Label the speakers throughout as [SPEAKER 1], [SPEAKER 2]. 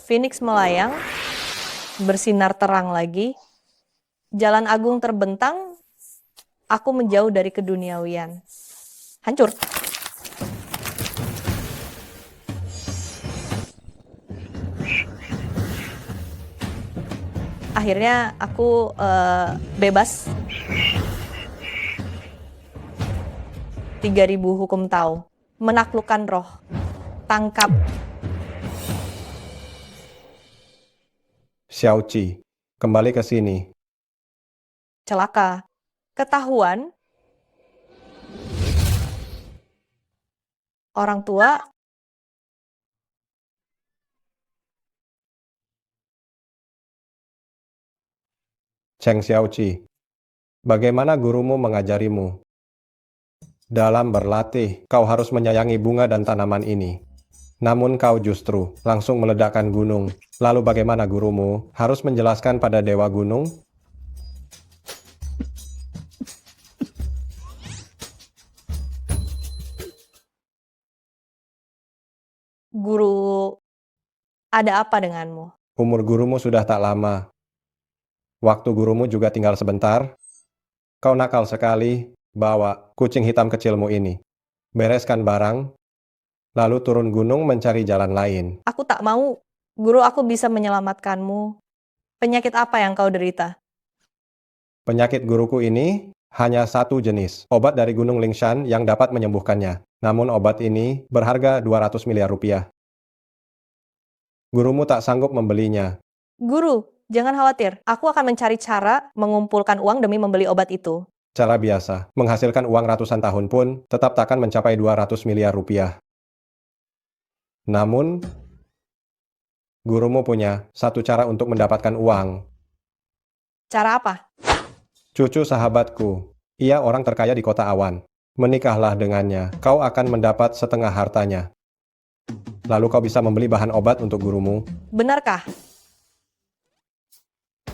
[SPEAKER 1] Phoenix melayang, bersinar terang lagi. Jalan agung terbentang, aku menjauh dari keduniawian. Hancur. Akhirnya aku bebas. 3000 hukum Tao. Menaklukkan roh. Tangkap.
[SPEAKER 2] Xiaoqi, kembali ke sini.
[SPEAKER 1] Celaka. Ketahuan. Orang tua.
[SPEAKER 2] Cheng Xiaoqi, bagaimana gurumu mengajarimu? Dalam berlatih, kau harus menyayangi bunga dan tanaman ini. Namun kau justru langsung meledakkan gunung. Lalu bagaimana gurumu harus menjelaskan pada Dewa Gunung?
[SPEAKER 1] Guru, ada apa denganmu?
[SPEAKER 2] Umur gurumu sudah tak lama. Waktu gurumu juga tinggal sebentar. Kau nakal sekali, bawa kucing hitam kecilmu ini. Bereskan barang, lalu turun gunung mencari jalan lain.
[SPEAKER 1] Aku tak mau. Guru, aku bisa menyelamatkanmu. Penyakit apa yang kau derita?
[SPEAKER 2] Penyakit guruku ini hanya satu jenis, obat dari Gunung Lingshan yang dapat menyembuhkannya. Namun obat ini berharga 200 miliar rupiah. Gurumu tak sanggup membelinya.
[SPEAKER 1] Guru, jangan khawatir. Aku akan mencari cara mengumpulkan uang demi membeli obat itu.
[SPEAKER 2] Cara biasa, menghasilkan uang ratusan tahun pun tetap takkan mencapai 200 miliar rupiah. Namun, gurumu punya satu cara untuk mendapatkan uang.
[SPEAKER 1] Cara apa?
[SPEAKER 2] Cucu sahabatku, ia orang terkaya di kota awan. Menikahlah dengannya, kau akan mendapat setengah hartanya. Lalu kau bisa membeli bahan obat untuk gurumu.
[SPEAKER 1] Benarkah?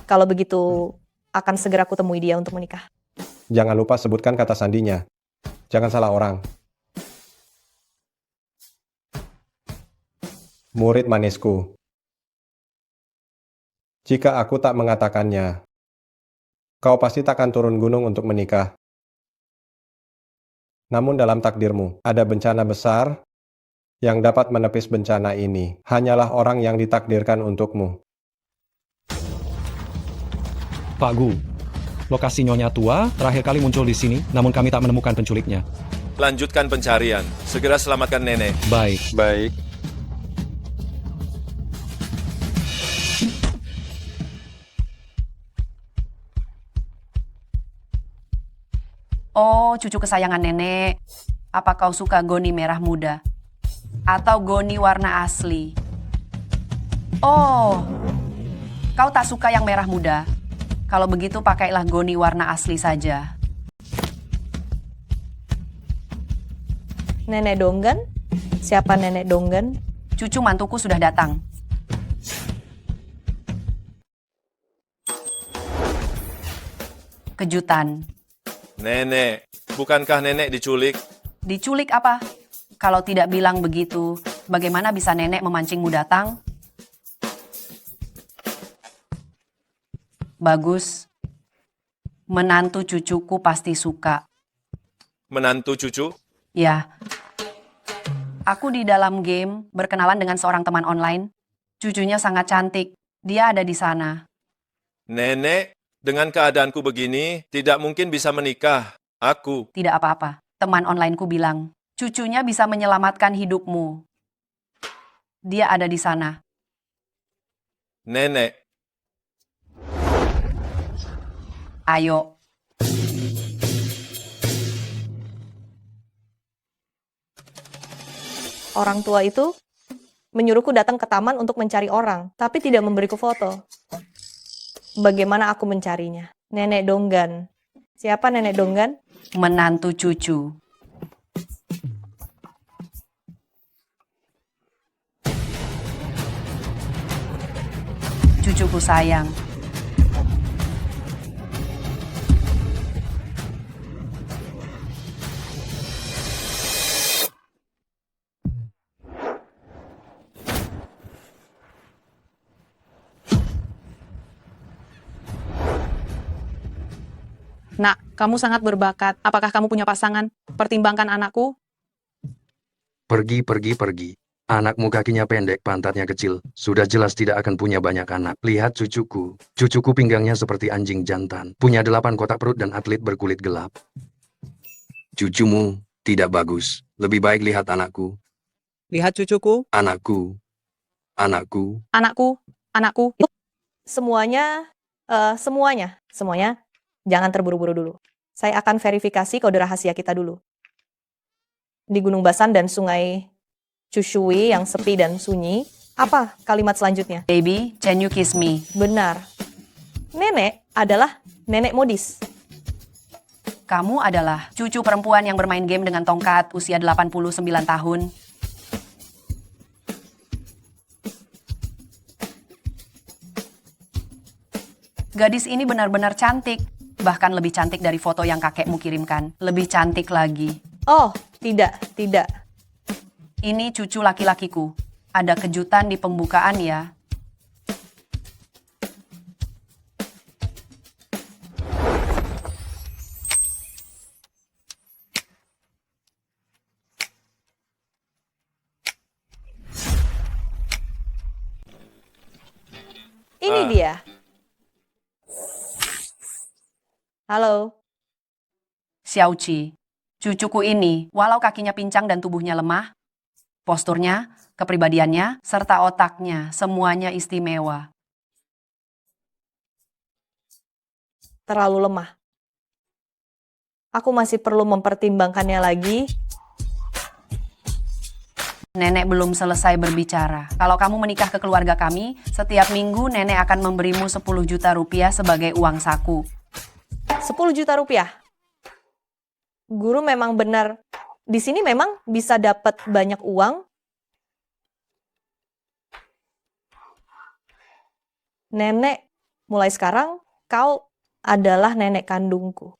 [SPEAKER 1] Kalau begitu, akan segera kutemui dia untuk menikah.
[SPEAKER 2] Jangan lupa sebutkan kata sandinya. Jangan salah orang. Murid manisku. Jika aku tak mengatakannya, kau pasti takkan turun gunung untuk menikah. Namun dalam takdirmu, ada bencana besar yang dapat menepis bencana ini. Hanyalah orang yang ditakdirkan untukmu.
[SPEAKER 3] Pak Gu, lokasi Nyonya Tua terakhir kali muncul di sini, namun kami tak menemukan penculiknya.
[SPEAKER 4] Lanjutkan pencarian. Segera selamatkan nenek.
[SPEAKER 3] Baik.
[SPEAKER 5] Baik.
[SPEAKER 6] Oh, cucu kesayangan nenek. Apa kau suka goni merah muda? Atau goni warna asli? Oh, kau tak suka yang merah muda? Kalau begitu pakailah goni warna asli saja.
[SPEAKER 1] Nenek Donggan? Siapa Nenek Donggan?
[SPEAKER 6] Cucu mantuku sudah datang. Kejutan.
[SPEAKER 4] Nenek, bukankah nenek diculik?
[SPEAKER 6] Diculik apa? Kalau tidak bilang begitu, bagaimana bisa nenek memancingmu datang? Bagus. Menantu cucuku pasti suka.
[SPEAKER 4] Menantu cucu?
[SPEAKER 6] Ya. Aku di dalam game berkenalan dengan seorang teman online. Cucunya sangat cantik. Dia ada di sana.
[SPEAKER 4] Nenek, dengan keadaanku begini, tidak mungkin bisa menikah. Aku.
[SPEAKER 6] Tidak apa-apa. Teman onlineku bilang, cucunya bisa menyelamatkan hidupmu. Dia ada di sana.
[SPEAKER 4] Nenek,
[SPEAKER 6] Ayo.
[SPEAKER 1] Orang tua itu menyuruhku datang ke taman untuk mencari orang, tapi tidak memberiku foto. Bagaimana aku mencarinya? Nenek Donggan. Siapa Nenek Donggan?
[SPEAKER 6] Menantu cucu. Cucuku sayang.
[SPEAKER 5] Nak, kamu sangat berbakat. Apakah kamu punya pasangan? Pertimbangkan anakku.
[SPEAKER 7] Pergi. Anakmu kakinya pendek, pantatnya kecil. Sudah jelas tidak akan punya banyak anak. Lihat cucuku. Cucuku pinggangnya seperti anjing jantan. Punya 8 kotak perut dan atlet berkulit gelap. Cucumu tidak bagus. Lebih baik lihat anakku.
[SPEAKER 5] Lihat cucuku.
[SPEAKER 7] Anakku.
[SPEAKER 5] Anakku.
[SPEAKER 1] Semuanya, semuanya, jangan terburu-buru dulu. Saya akan verifikasi kode rahasia kita dulu. Di Gunung Basan dan Sungai Cushui yang sepi dan sunyi, apa kalimat selanjutnya?
[SPEAKER 6] Baby, can you kiss me?
[SPEAKER 1] Benar. Nenek adalah nenek modis.
[SPEAKER 6] Kamu adalah cucu perempuan yang bermain game dengan tongkat usia 89 tahun. Gadis ini benar-benar cantik. Bahkan lebih cantik dari foto yang kakekmu kirimkan. Lebih cantik lagi.
[SPEAKER 1] Oh, tidak.
[SPEAKER 6] Ini cucu laki-lakiku. Ada kejutan di pembukaan ya.
[SPEAKER 1] Ini dia. Halo.
[SPEAKER 6] Xiaoqi, cucuku ini, walau kakinya pincang dan tubuhnya lemah, posturnya, kepribadiannya, serta otaknya, semuanya istimewa.
[SPEAKER 1] Terlalu lemah. Aku masih perlu mempertimbangkannya lagi.
[SPEAKER 6] Nenek belum selesai berbicara. Kalau kamu menikah ke keluarga kami, setiap minggu nenek akan memberimu 10 juta rupiah sebagai uang saku.
[SPEAKER 1] 10 juta rupiah. Guru memang benar. Di sini memang bisa dapat banyak uang. Nenek, mulai sekarang kau adalah nenek kandungku.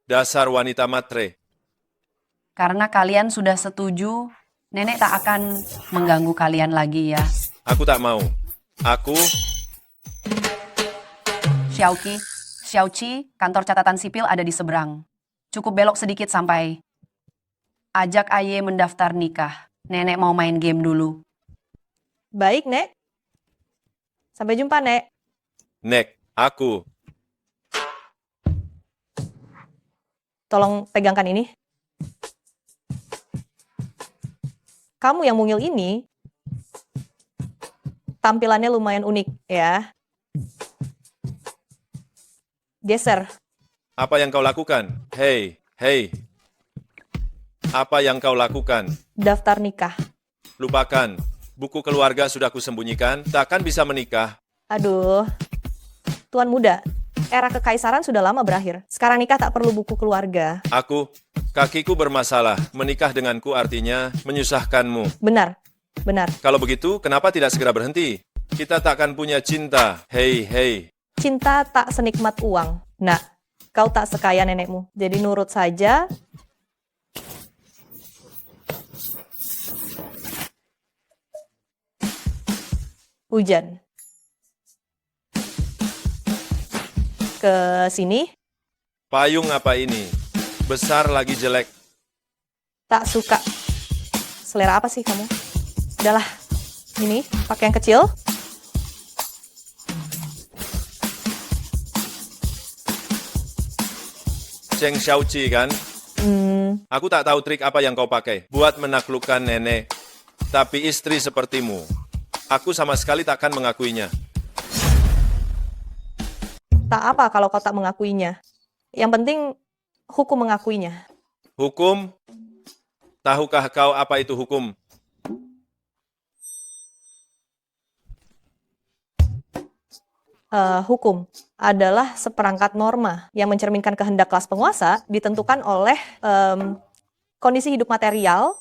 [SPEAKER 4] Dasar wanita matre.
[SPEAKER 6] Karena kalian sudah setuju, nenek tak akan mengganggu kalian lagi ya.
[SPEAKER 4] Aku tak mau. Aku
[SPEAKER 6] Xiaoqi, kantor catatan sipil ada di seberang. Cukup belok sedikit sampai. Ajak Aye mendaftar nikah. Nenek mau main game dulu.
[SPEAKER 1] Baik, Nek. Sampai jumpa, Nek.
[SPEAKER 4] Nek, aku.
[SPEAKER 1] Tolong pegangkan ini. Kamu yang mungil ini, tampilannya lumayan unik, ya. Geser.
[SPEAKER 4] Apa yang kau lakukan? Hei. Apa yang kau lakukan?
[SPEAKER 1] Daftar nikah.
[SPEAKER 4] Lupakan. Buku keluarga sudah kusembunyikan, takkan bisa menikah.
[SPEAKER 1] Aduh, Tuan muda, era kekaisaran sudah lama berakhir. Sekarang nikah tak perlu buku keluarga.
[SPEAKER 4] Kakiku bermasalah. Menikah denganku artinya menyusahkanmu.
[SPEAKER 1] Benar.
[SPEAKER 4] Kalau begitu, kenapa tidak segera berhenti? Kita takkan punya cinta. Hei.
[SPEAKER 1] Cinta tak senikmat uang. Nah, kau tak sekaya nenekmu. Jadi nurut saja. Hujan. Ke sini.
[SPEAKER 4] Payung apa ini? Besar lagi jelek.
[SPEAKER 1] Tak suka. Selera apa sih kamu? Udahlah. Ini, pakai yang kecil.
[SPEAKER 4] Cheng Xiaoqi kan? Aku tak tahu trik apa yang kau pakai buat menaklukkan nenek. Tapi istri sepertimu, aku sama sekali takkan mengakuinya.
[SPEAKER 1] Tak apa kalau kau tak mengakuinya. Yang penting hukum mengakuinya.
[SPEAKER 4] Hukum? Tahukah kau apa itu hukum?
[SPEAKER 1] Hukum adalah seperangkat norma yang mencerminkan kehendak kelas penguasa ditentukan oleh kondisi hidup material,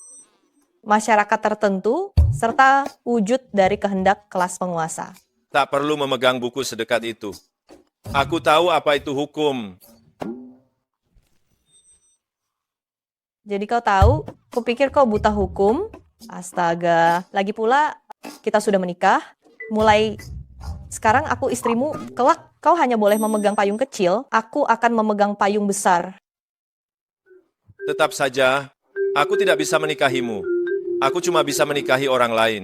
[SPEAKER 1] masyarakat tertentu, serta wujud dari kehendak kelas penguasa.
[SPEAKER 4] Tak perlu memegang buku sedekat itu. Aku tahu apa itu hukum.
[SPEAKER 1] Jadi kau tahu, kupikir kau buta hukum. Astaga, lagi pula kita sudah menikah. Mulai Sekarang aku istrimu, kelak kau hanya boleh memegang payung kecil, aku akan memegang payung besar.
[SPEAKER 4] Tetap saja, aku tidak bisa menikahimu. Aku cuma bisa menikahi orang lain.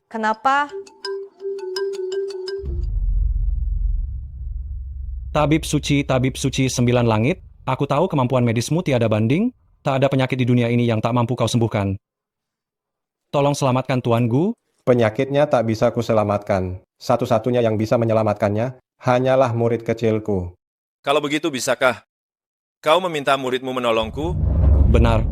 [SPEAKER 1] Kenapa?
[SPEAKER 3] Tabib suci sembilan langit, aku tahu kemampuan medismu tiada banding, tak ada penyakit di dunia ini yang tak mampu kau sembuhkan. Tolong selamatkan Tuan Gu.
[SPEAKER 2] Penyakitnya tak bisa kuselamatkan. Satu-satunya yang bisa menyelamatkannya hanyalah murid kecilku.
[SPEAKER 4] Kalau begitu bisakah kau meminta muridmu menolongku?
[SPEAKER 3] Benar,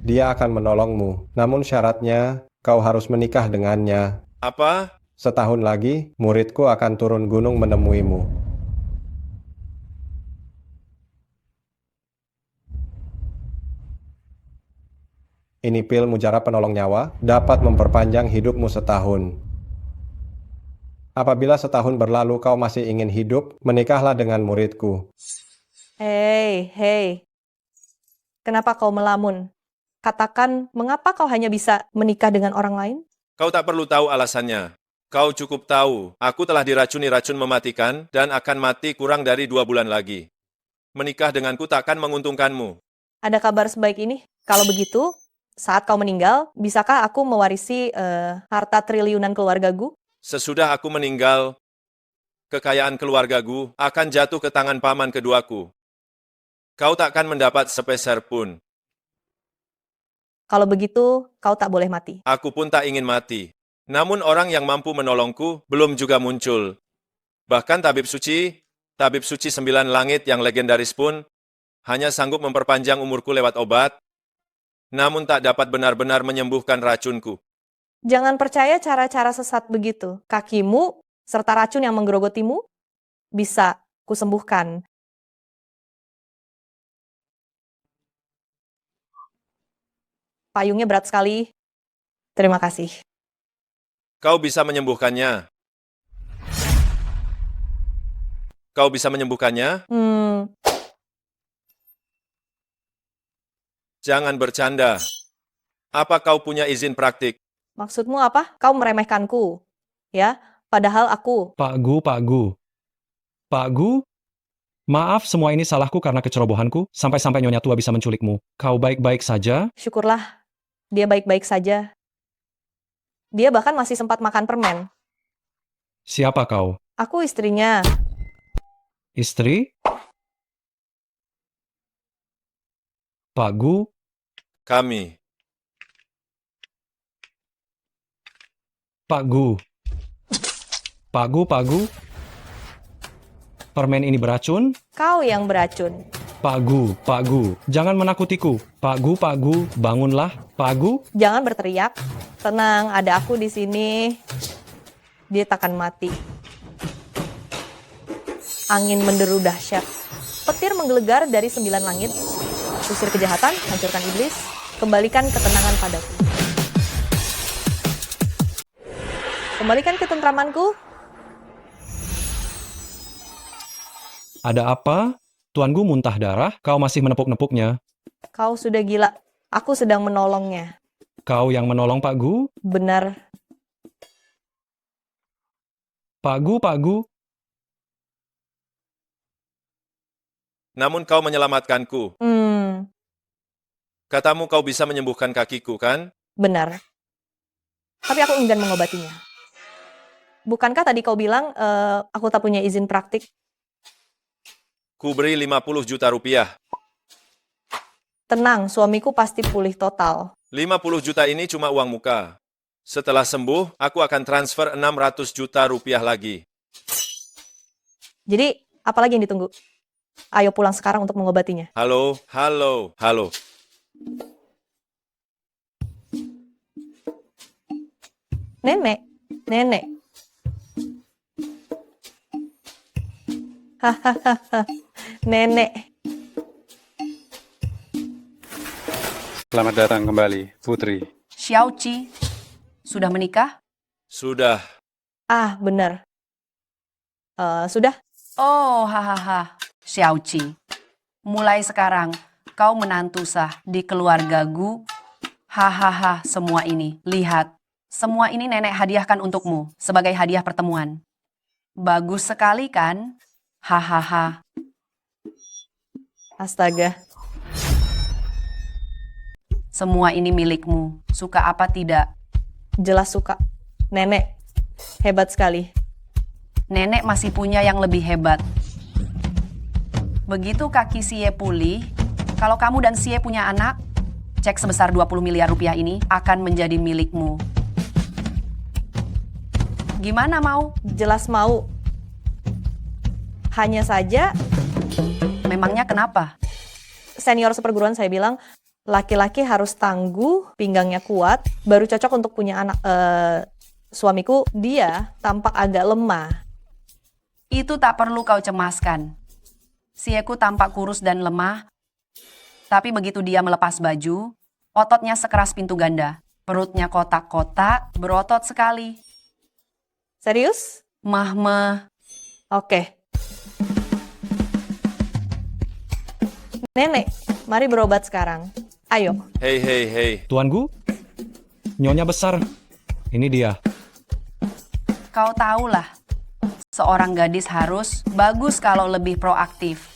[SPEAKER 2] Dia akan menolongmu, namun syaratnya kau harus menikah dengannya.
[SPEAKER 4] Apa?
[SPEAKER 2] Setahun lagi, muridku akan turun gunung menemuimu. Ini pil mujarab penolong nyawa dapat memperpanjang hidupmu setahun. Apabila setahun berlalu kau masih ingin hidup, menikahlah dengan muridku.
[SPEAKER 1] Hei. Kenapa kau melamun? Katakan, mengapa kau hanya bisa menikah dengan orang lain?
[SPEAKER 4] Kau tak perlu tahu alasannya. Kau cukup tahu, aku telah diracuni racun mematikan dan akan mati kurang dari 2 bulan lagi. Menikah denganku takkan menguntungkanmu.
[SPEAKER 1] Ada kabar sebaik ini? Kalau begitu, saat kau meninggal, bisakah aku mewarisi harta triliunan keluargaku?
[SPEAKER 4] Sesudah aku meninggal, kekayaan keluargaku akan jatuh ke tangan paman keduaku. Kau takkan mendapat sepeser pun.
[SPEAKER 1] Kalau begitu, kau tak boleh mati.
[SPEAKER 4] Aku pun tak ingin mati. Namun orang yang mampu menolongku belum juga muncul. Bahkan tabib suci 9 langit yang legendaris pun hanya sanggup memperpanjang umurku lewat obat, namun tak dapat benar-benar menyembuhkan racunku.
[SPEAKER 1] Jangan percaya cara-cara sesat begitu. Kakimu, serta racun yang menggerogotimu, bisa kusembuhkan. Payungnya berat sekali. Terima kasih.
[SPEAKER 4] Kau bisa menyembuhkannya. Kau bisa menyembuhkannya? Jangan bercanda. Apa kau punya izin praktik?
[SPEAKER 1] Maksudmu apa? Kau meremehkanku. Ya, padahal aku.
[SPEAKER 3] Pak Gu, maaf semua ini salahku karena kecerobohanku, sampai-sampai Nyonya Tua bisa menculikmu. Kau baik-baik saja?
[SPEAKER 1] Syukurlah, dia baik-baik saja. Dia bahkan masih sempat makan permen.
[SPEAKER 3] Siapa kau?
[SPEAKER 1] Aku istrinya.
[SPEAKER 3] Istri? Pak Gu,
[SPEAKER 4] Kami.
[SPEAKER 3] Pak Gu. Pak Gu. Permen ini beracun?
[SPEAKER 1] Kau yang beracun.
[SPEAKER 3] Pak Gu, jangan menakutiku. Pak Gu, bangunlah. Pak Gu,
[SPEAKER 1] Jangan berteriak. Tenang, ada aku di sini. Dia takkan mati. Angin menderu dahsyat. Petir menggelegar dari 9 langit. Usir kejahatan, hancurkan iblis. Kembalikan ketenangan padaku. Kembalikan ketentramanku.
[SPEAKER 3] ada apa? Tuan Gu muntah darah, kau masih menepuk-nepuknya.
[SPEAKER 1] Kau sudah gila. Aku sedang menolongnya.
[SPEAKER 3] Kau yang menolong Pak Gu?
[SPEAKER 1] Benar.
[SPEAKER 3] Pak Gu.
[SPEAKER 4] Namun kau menyelamatkanku. Katamu kau bisa menyembuhkan kakiku, kan?
[SPEAKER 1] Benar. Tapi aku enggan mengobatinya. Bukankah tadi kau bilang aku tak punya izin praktik?
[SPEAKER 4] Ku beri 50 juta rupiah.
[SPEAKER 1] Tenang, suamiku pasti pulih total.
[SPEAKER 4] 50 juta ini cuma uang muka. Setelah sembuh, aku akan transfer 600 juta rupiah lagi.
[SPEAKER 1] Jadi, apalagi yang ditunggu? Ayo pulang sekarang untuk mengobatinya.
[SPEAKER 4] Halo.
[SPEAKER 1] Nenek. Hahaha, nenek.
[SPEAKER 8] Selamat datang kembali, Putri.
[SPEAKER 6] Xiaoqi, sudah menikah?
[SPEAKER 4] Sudah.
[SPEAKER 1] Ah, benar. Sudah?
[SPEAKER 6] Oh, hahaha. Xiaoqi, mulai sekarang kau menantu sah di keluarga Gu. Hahaha, semua ini. Lihat, Semua ini nenek hadiahkan untukmu sebagai hadiah pertemuan. Bagus sekali kan? Hahaha.
[SPEAKER 1] Astaga.
[SPEAKER 6] Semua ini milikmu. Suka apa tidak?
[SPEAKER 1] Jelas suka. Nenek, hebat sekali.
[SPEAKER 6] Nenek masih punya yang lebih hebat. Begitu kaki Sie pulih, kalau kamu dan Sie punya anak, cek sebesar 20 miliar rupiah ini akan menjadi milikmu. Gimana mau?
[SPEAKER 1] Jelas mau. Hanya saja,
[SPEAKER 6] Memangnya kenapa?
[SPEAKER 1] senior seperguruan saya bilang, laki-laki harus tangguh, pinggangnya kuat, baru cocok untuk punya anak. Suamiku, dia tampak agak lemah.
[SPEAKER 6] Itu tak perlu kau cemaskan. Sieku tampak kurus dan lemah, tapi begitu dia melepas baju, ototnya sekeras pintu ganda. Perutnya kotak-kotak, berotot sekali.
[SPEAKER 1] Serius?
[SPEAKER 6] Mah.
[SPEAKER 1] Oke. Nenek, mari berobat sekarang. Ayo.
[SPEAKER 4] Hei.
[SPEAKER 3] Tuanku, nyonya besar. Ini dia.
[SPEAKER 6] Kau tahulah, seorang gadis harus bagus kalau lebih proaktif.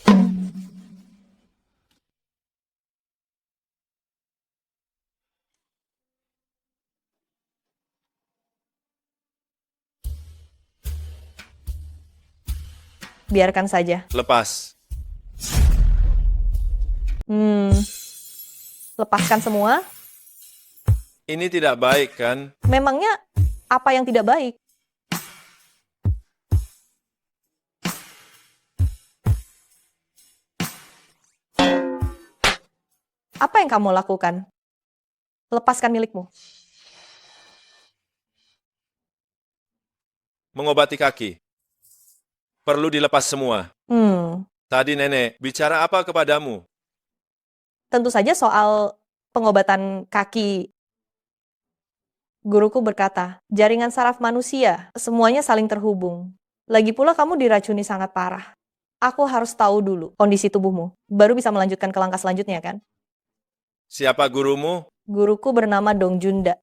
[SPEAKER 1] Biarkan saja.
[SPEAKER 4] Lepas.
[SPEAKER 1] Lepaskan semua.
[SPEAKER 4] Ini tidak baik, kan?
[SPEAKER 1] Memangnya apa yang tidak baik? Apa yang kamu lakukan? Lepaskan milikmu.
[SPEAKER 4] Mengobati kaki. Perlu dilepas semua. Tadi nenek bicara apa kepadamu?
[SPEAKER 1] Tentu saja soal pengobatan kaki. Guruku berkata, jaringan saraf manusia, semuanya saling terhubung. Lagi pula kamu diracuni sangat parah. Aku harus tahu dulu kondisi tubuhmu, baru bisa melanjutkan ke langkah selanjutnya, kan?
[SPEAKER 4] Siapa gurumu?
[SPEAKER 1] Guruku bernama Dong Junda.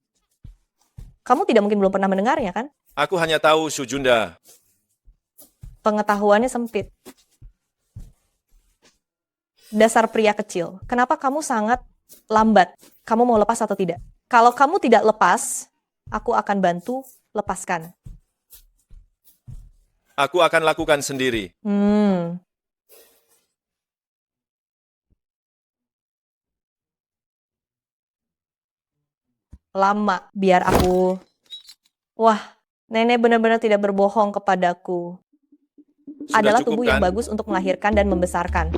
[SPEAKER 1] Kamu tidak mungkin belum pernah mendengarnya, kan?
[SPEAKER 4] Aku hanya tahu Sujunda.
[SPEAKER 1] Pengetahuannya sempit. Dasar pria kecil, kenapa kamu sangat lambat? Kamu mau lepas atau tidak? Kalau kamu tidak lepas, aku akan bantu lepaskan.
[SPEAKER 4] Aku akan lakukan sendiri.
[SPEAKER 1] Lama, biar aku... Wah, nenek benar-benar tidak berbohong kepadaku.
[SPEAKER 4] Sudah
[SPEAKER 1] Adalah
[SPEAKER 4] cukup,
[SPEAKER 1] tubuh yang
[SPEAKER 4] kan?
[SPEAKER 1] bagus untuk melahirkan dan membesarkan.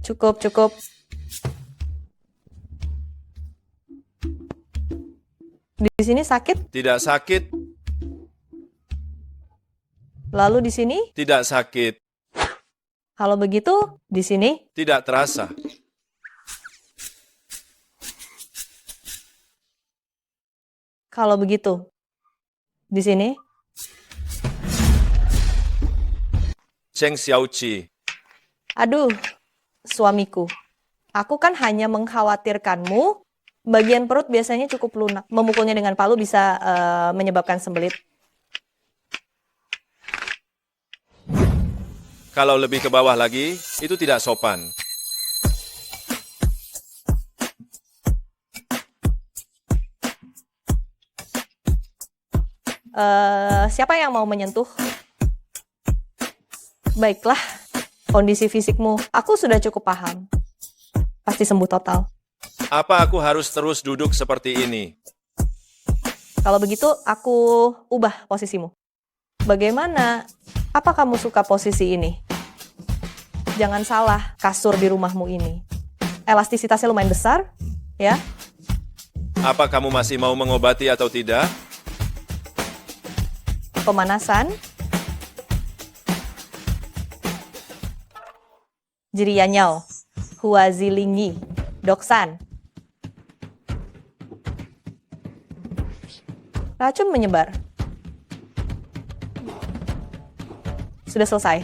[SPEAKER 1] Cukup. Di sini sakit,
[SPEAKER 4] Tidak sakit,
[SPEAKER 1] lalu di sini,
[SPEAKER 4] tidak sakit,
[SPEAKER 1] kalau begitu, di sini,
[SPEAKER 4] tidak terasa.
[SPEAKER 1] kalau begitu, di sini,
[SPEAKER 4] Cheng Xiaoqi.
[SPEAKER 1] aduh, suamiku, aku kan hanya mengkhawatirkanmu, bagian perut biasanya cukup lunak, memukulnya dengan palu bisa menyebabkan sembelit.
[SPEAKER 4] Kalau lebih ke bawah lagi, itu tidak sopan.
[SPEAKER 1] Siapa yang mau menyentuh? Baiklah, kondisi fisikmu, aku sudah cukup paham. Pasti sembuh total.
[SPEAKER 4] Apa aku harus terus duduk seperti ini?
[SPEAKER 1] Kalau begitu, aku ubah posisimu. Bagaimana? Apa kamu suka posisi ini? Jangan salah, kasur di rumahmu ini. Elastisitasnya lumayan besar, ya.
[SPEAKER 4] Apa kamu masih mau mengobati atau tidak?
[SPEAKER 1] Pemanasan. Jirianyao, Huazilingi, Doksan. Racun menyebar. Sudah selesai.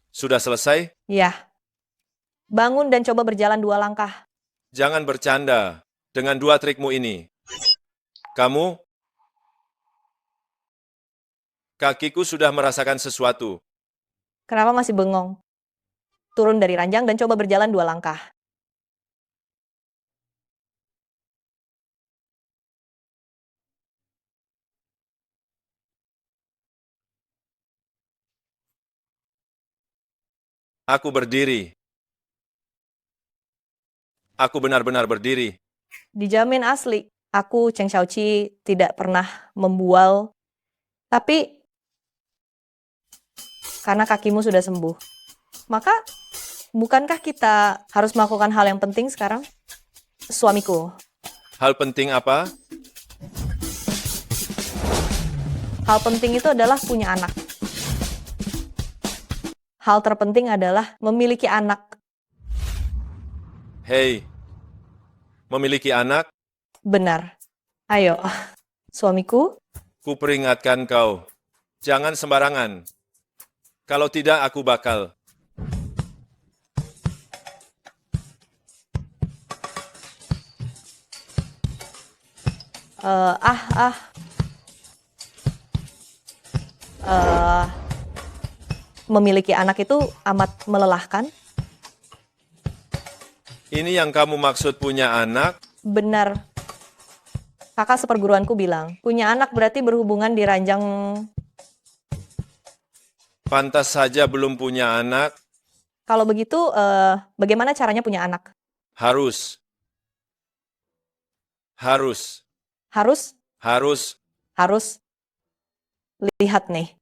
[SPEAKER 4] Sudah selesai?
[SPEAKER 1] Ya. Bangun dan coba berjalan 2 langkah.
[SPEAKER 4] Jangan bercanda dengan dua trikmu ini. Kamu, kakiku sudah merasakan sesuatu.
[SPEAKER 1] Kenapa masih bengong? Turun dari ranjang dan coba berjalan 2 langkah.
[SPEAKER 4] Aku berdiri. Aku benar-benar berdiri.
[SPEAKER 1] Dijamin asli. Aku, Cheng Xiaoqi, tidak pernah membual. Tapi, karena kakimu sudah sembuh. Maka, bukankah kita harus melakukan hal yang penting sekarang? Suamiku,
[SPEAKER 4] Hal penting apa?
[SPEAKER 1] hal penting itu adalah punya anak. Hal terpenting adalah memiliki anak.
[SPEAKER 4] Hei, memiliki anak,
[SPEAKER 1] Benar. Ayo, suamiku,
[SPEAKER 4] kuperingatkan kau. Jangan sembarangan. Kalau tidak, aku bakal.
[SPEAKER 1] eh, memiliki anak itu amat melelahkan.
[SPEAKER 4] Ini yang kamu maksud punya anak?
[SPEAKER 1] Benar. Kakak seperguruanku bilang, punya anak berarti berhubungan di ranjang.
[SPEAKER 4] Pantas saja belum punya anak.
[SPEAKER 1] Kalau begitu, bagaimana caranya punya anak?
[SPEAKER 4] Harus. Harus.
[SPEAKER 1] Harus,
[SPEAKER 4] Harus.
[SPEAKER 1] harus. Lihat nih,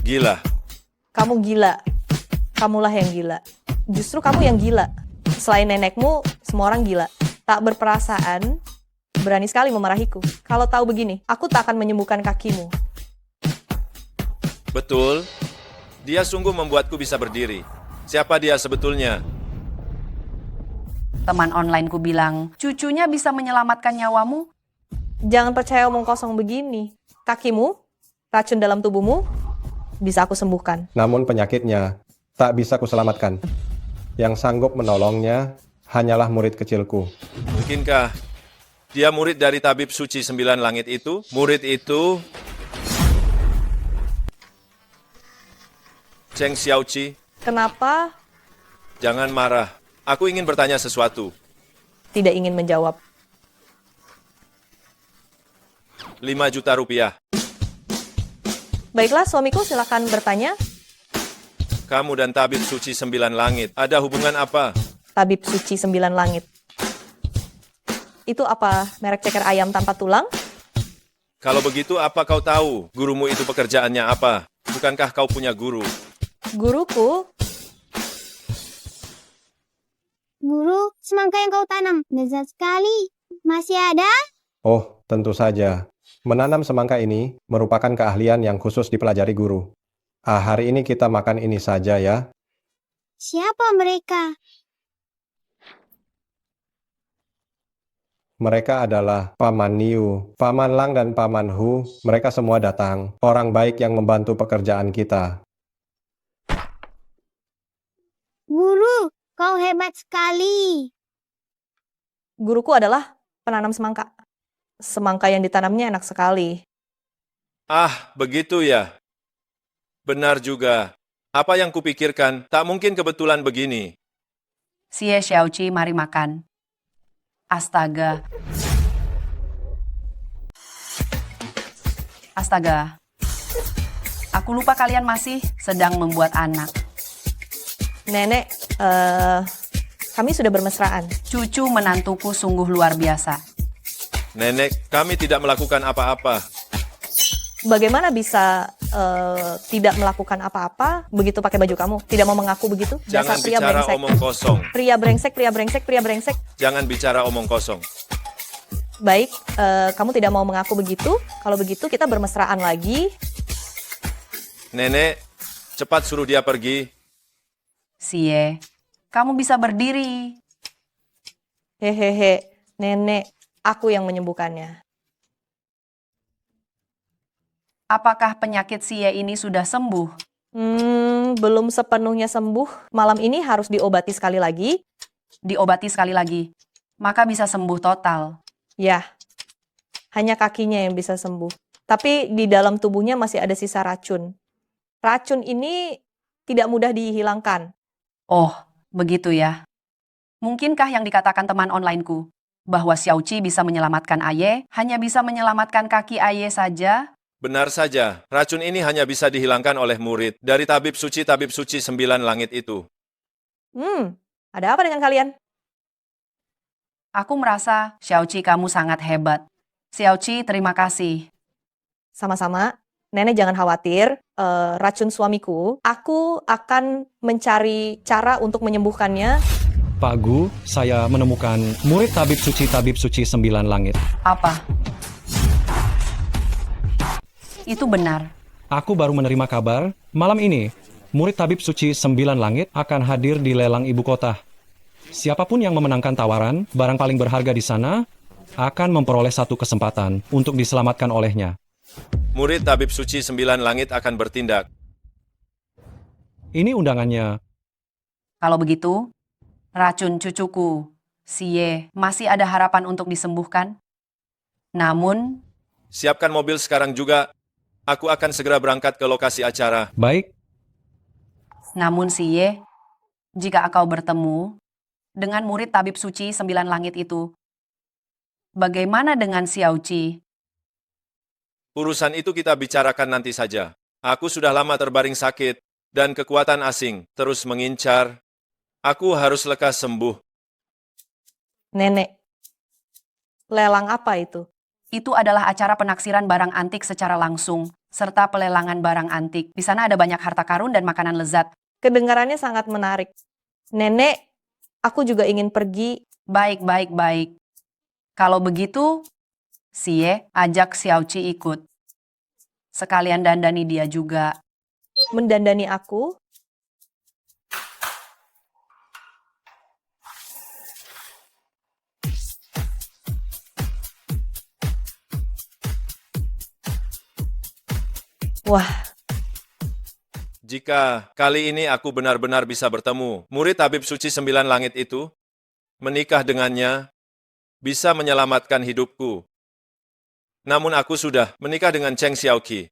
[SPEAKER 4] Gila.
[SPEAKER 1] kamu gila. Kamulah yang gila. Justru kamu yang gila. Selain nenekmu, semua orang gila. Tak berperasaan, berani sekali memarahiku. Kalau tahu begini, aku tak akan menyembuhkan kakimu.
[SPEAKER 4] Betul. Dia sungguh membuatku bisa berdiri. Siapa dia sebetulnya?
[SPEAKER 6] Teman onlineku bilang, cucunya bisa menyelamatkan nyawamu.
[SPEAKER 1] Jangan percaya omong kosong begini. Kakimu, racun dalam tubuhmu, bisa aku sembuhkan.
[SPEAKER 2] Namun penyakitnya tak bisa kuselamatkan. Yang sanggup menolongnya hanyalah murid kecilku.
[SPEAKER 4] Mungkinkah dia murid dari tabib suci 9 langit itu? Murid itu Cheng Xiaoqi.
[SPEAKER 1] Kenapa
[SPEAKER 4] Jangan marah. Aku ingin bertanya sesuatu.
[SPEAKER 1] tidak ingin menjawab?
[SPEAKER 4] 5 juta rupiah.
[SPEAKER 1] Baiklah, suamiku, silakan bertanya.
[SPEAKER 4] Kamu dan tabib suci 9 langit, ada hubungan apa?
[SPEAKER 1] Tabib suci 9 langit. Itu apa, merek ceker ayam tanpa tulang?
[SPEAKER 4] Kalau begitu, apa kau tahu gurumu itu pekerjaannya apa? Bukankah kau punya guru?
[SPEAKER 1] Guruku,
[SPEAKER 9] Guru, semangka yang kau tanam lezat sekali. Masih ada?
[SPEAKER 2] Oh, tentu saja. Menanam semangka ini merupakan keahlian yang khusus dipelajari guru. Hari ini kita makan ini saja ya.
[SPEAKER 9] Siapa mereka?
[SPEAKER 2] Mereka adalah Paman Niu, Paman Lang, dan Paman Hu. Mereka semua datang. Orang baik yang membantu pekerjaan kita.
[SPEAKER 9] Guru, kau hebat sekali.
[SPEAKER 1] guruku adalah penanam semangka. Semangka yang ditanamnya enak sekali.
[SPEAKER 4] Ah, begitu ya. Benar juga. Apa yang kupikirkan, tak mungkin kebetulan begini.
[SPEAKER 6] Xie Xiaoqi, mari makan. Astaga. Astaga. Aku lupa kalian masih sedang membuat anak.
[SPEAKER 1] Nenek, kami sudah bermesraan.
[SPEAKER 6] Cucu menantuku sungguh luar biasa.
[SPEAKER 4] Nenek, kami tidak melakukan apa-apa.
[SPEAKER 1] Bagaimana bisa tidak melakukan apa-apa begitu pakai baju kamu? Tidak mau mengaku begitu?
[SPEAKER 4] Jangan
[SPEAKER 1] Dasar pria
[SPEAKER 4] bicara
[SPEAKER 1] brengsek.
[SPEAKER 4] omong kosong.
[SPEAKER 1] Pria brengsek, pria brengsek, pria brengsek.
[SPEAKER 4] Jangan bicara omong kosong.
[SPEAKER 1] Baik, kamu tidak mau mengaku begitu. Kalau begitu kita bermesraan lagi.
[SPEAKER 4] Nenek, cepat suruh dia pergi.
[SPEAKER 6] Xie, kamu bisa berdiri.
[SPEAKER 1] Hehehe, nenek, aku yang menyembuhkannya.
[SPEAKER 6] Apakah penyakit Xie ini sudah sembuh?
[SPEAKER 1] Belum sepenuhnya sembuh. Malam ini harus diobati sekali lagi.
[SPEAKER 6] diobati sekali lagi, maka bisa sembuh total.
[SPEAKER 1] Ya, hanya kakinya yang bisa sembuh. Tapi di dalam tubuhnya masih ada sisa racun. Racun ini tidak mudah dihilangkan.
[SPEAKER 6] Oh, begitu ya. Mungkinkah yang dikatakan teman onlineku, bahwa Xiaoqi bisa menyelamatkan Aye, hanya bisa menyelamatkan kaki Aye saja?
[SPEAKER 4] Benar saja, racun ini hanya bisa dihilangkan oleh murid dari tabib suci 9 langit itu.
[SPEAKER 1] Ada apa dengan kalian?
[SPEAKER 6] Aku merasa, Xiaoqi kamu sangat hebat. Xiaoqi, terima kasih.
[SPEAKER 1] Sama-sama. Nenek jangan khawatir, racun suamiku, aku akan mencari cara untuk menyembuhkannya.
[SPEAKER 3] Pak Gu, saya menemukan murid tabib suci 9 langit.
[SPEAKER 6] Apa? Itu benar.
[SPEAKER 3] Aku baru menerima kabar, malam ini, murid tabib suci 9 langit akan hadir di lelang ibu kota. Siapapun yang memenangkan tawaran, barang paling berharga di sana, akan memperoleh satu kesempatan untuk diselamatkan olehnya.
[SPEAKER 4] Murid tabib suci 9 langit akan bertindak.
[SPEAKER 3] Ini undangannya.
[SPEAKER 6] Kalau begitu, racun cucuku, Xie, masih ada harapan untuk disembuhkan? Namun,
[SPEAKER 4] Siapkan mobil sekarang juga. Aku akan segera berangkat ke lokasi acara.
[SPEAKER 3] Baik,
[SPEAKER 6] namun Xie, jika engkau bertemu dengan murid tabib suci 9 langit itu, bagaimana dengan Xiaoqi?
[SPEAKER 4] Urusan itu kita bicarakan nanti saja. Aku sudah lama terbaring sakit, dan kekuatan asing terus mengincar. Aku harus lekas sembuh.
[SPEAKER 1] Nenek, lelang apa itu?
[SPEAKER 6] Itu adalah acara penaksiran barang antik secara langsung, serta pelelangan barang antik. Di sana ada banyak harta karun dan makanan lezat.
[SPEAKER 1] Kedengarannya sangat menarik. Nenek, aku juga ingin pergi.
[SPEAKER 6] Baik. Kalau begitu, Xie, ajak Xiaoqi ikut. Sekalian dandani dia juga.
[SPEAKER 1] Mendandani aku? Wah,
[SPEAKER 4] Jika kali ini aku benar-benar bisa bertemu murid tabib suci 9 langit itu, menikah dengannya, bisa menyelamatkan hidupku. Namun aku sudah menikah dengan Cheng Xiaoqi.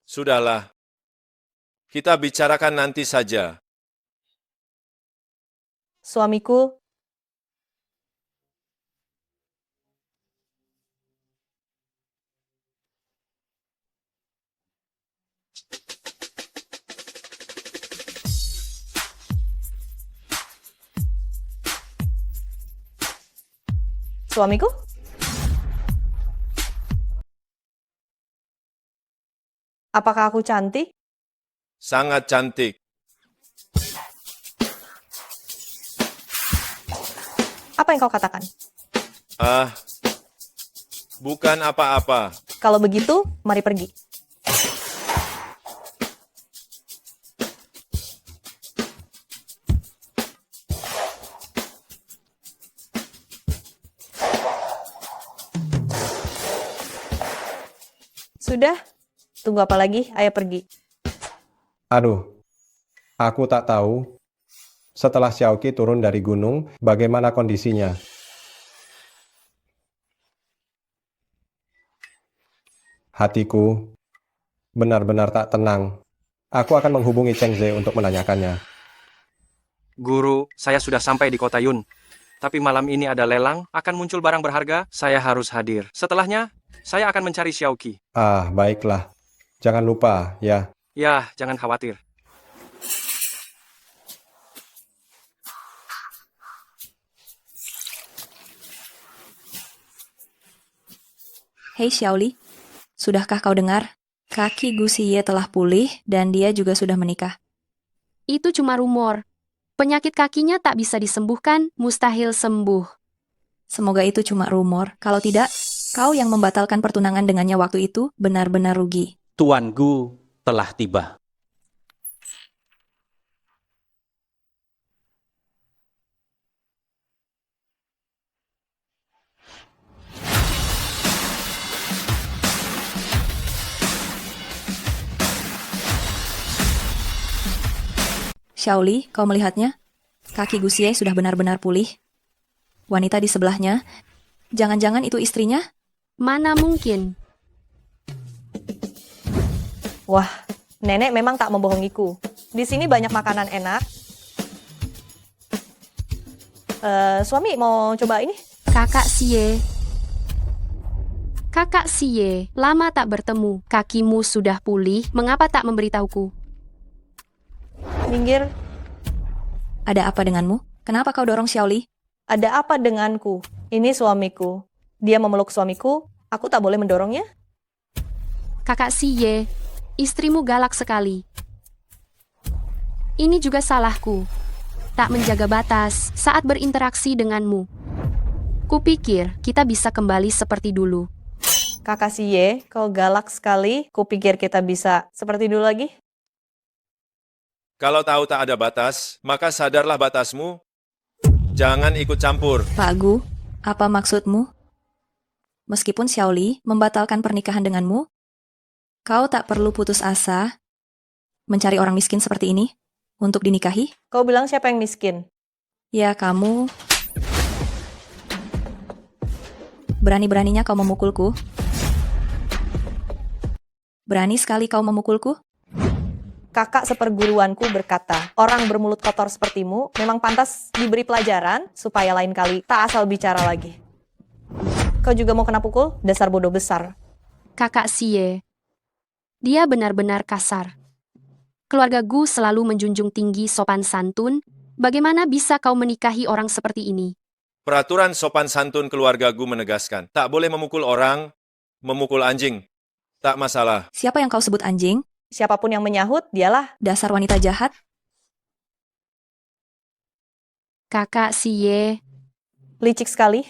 [SPEAKER 4] Sudahlah, kita bicarakan nanti saja.
[SPEAKER 1] suamiku, suamiku? Apakah aku cantik?
[SPEAKER 4] Sangat cantik.
[SPEAKER 1] Apa yang kau katakan?
[SPEAKER 4] Bukan apa-apa.
[SPEAKER 1] Kalau begitu, mari pergi. Sudah? Tunggu apa lagi? Ayo pergi.
[SPEAKER 2] Aduh, aku tak tahu. Setelah Xiaoqi turun dari gunung, bagaimana kondisinya? Hatiku benar-benar tak tenang. Aku akan menghubungi Cheng Ze untuk menanyakannya.
[SPEAKER 7] Guru, saya sudah sampai di kota Yun. Tapi malam ini ada lelang, akan muncul barang berharga, saya harus hadir. Setelahnya, saya akan mencari Xiaoqi.
[SPEAKER 2] Baiklah. Jangan lupa, ya.
[SPEAKER 7] Ya, jangan khawatir.
[SPEAKER 10] Hei Xiaoli, sudahkah kau dengar? Kaki Gu Xie telah pulih dan dia juga sudah menikah.
[SPEAKER 11] Itu cuma rumor. Penyakit kakinya tak bisa disembuhkan, mustahil sembuh.
[SPEAKER 10] Semoga itu cuma rumor. Kalau tidak, kau yang membatalkan pertunangan dengannya waktu itu benar-benar rugi.
[SPEAKER 12] Tuan Gu telah tiba.
[SPEAKER 10] Xiaoli, kau melihatnya? Kaki Gusie sudah benar-benar pulih. Wanita di sebelahnya, jangan-jangan itu istrinya?
[SPEAKER 11] Mana mungkin?
[SPEAKER 1] Wah, nenek memang tak membohongiku. Di sini banyak makanan enak. Suami mau coba ini?
[SPEAKER 11] Kakak Sie. Kakak Sie, lama tak bertemu. Kakimu sudah pulih, mengapa tak memberitahuku?
[SPEAKER 1] Minggir.
[SPEAKER 10] Ada apa denganmu? Kenapa kau dorong Xiaoli?
[SPEAKER 1] Ada apa denganku? Ini suamiku. Dia memeluk suamiku, aku tak boleh mendorongnya?
[SPEAKER 11] Kakak Sie, istrimu galak sekali. Ini juga salahku. Tak menjaga batas saat berinteraksi denganmu. Kupikir kita bisa kembali seperti dulu.
[SPEAKER 1] Kakak Siye, kau galak sekali. Kupikir kita bisa seperti dulu lagi.
[SPEAKER 4] Kalau tahu tak ada batas, maka sadarlah batasmu. Jangan ikut campur.
[SPEAKER 10] Pak Gu, apa maksudmu? Meskipun Xiaoli membatalkan pernikahan denganmu, kau tak perlu putus asa mencari orang miskin seperti ini untuk dinikahi?
[SPEAKER 1] Kau bilang siapa yang miskin?
[SPEAKER 10] Ya, kamu. Berani-beraninya kau memukulku. Berani sekali kau memukulku.
[SPEAKER 1] Kakak seperguruanku berkata, orang bermulut kotor sepertimu memang pantas diberi pelajaran supaya lain kali tak asal bicara lagi. Kau juga mau kena pukul? Dasar bodoh besar.
[SPEAKER 11] Kakak Sie, dia benar-benar kasar. Keluarga Gu selalu menjunjung tinggi sopan santun. Bagaimana bisa kau menikahi orang seperti ini?
[SPEAKER 4] Peraturan sopan santun keluarga Gu menegaskan, tak boleh memukul orang, memukul anjing. Tak masalah.
[SPEAKER 10] Siapa yang kau sebut anjing?
[SPEAKER 1] Siapapun yang menyahut, dialah.
[SPEAKER 10] Dasar wanita jahat.
[SPEAKER 11] Kakak Sie,
[SPEAKER 1] Licik sekali.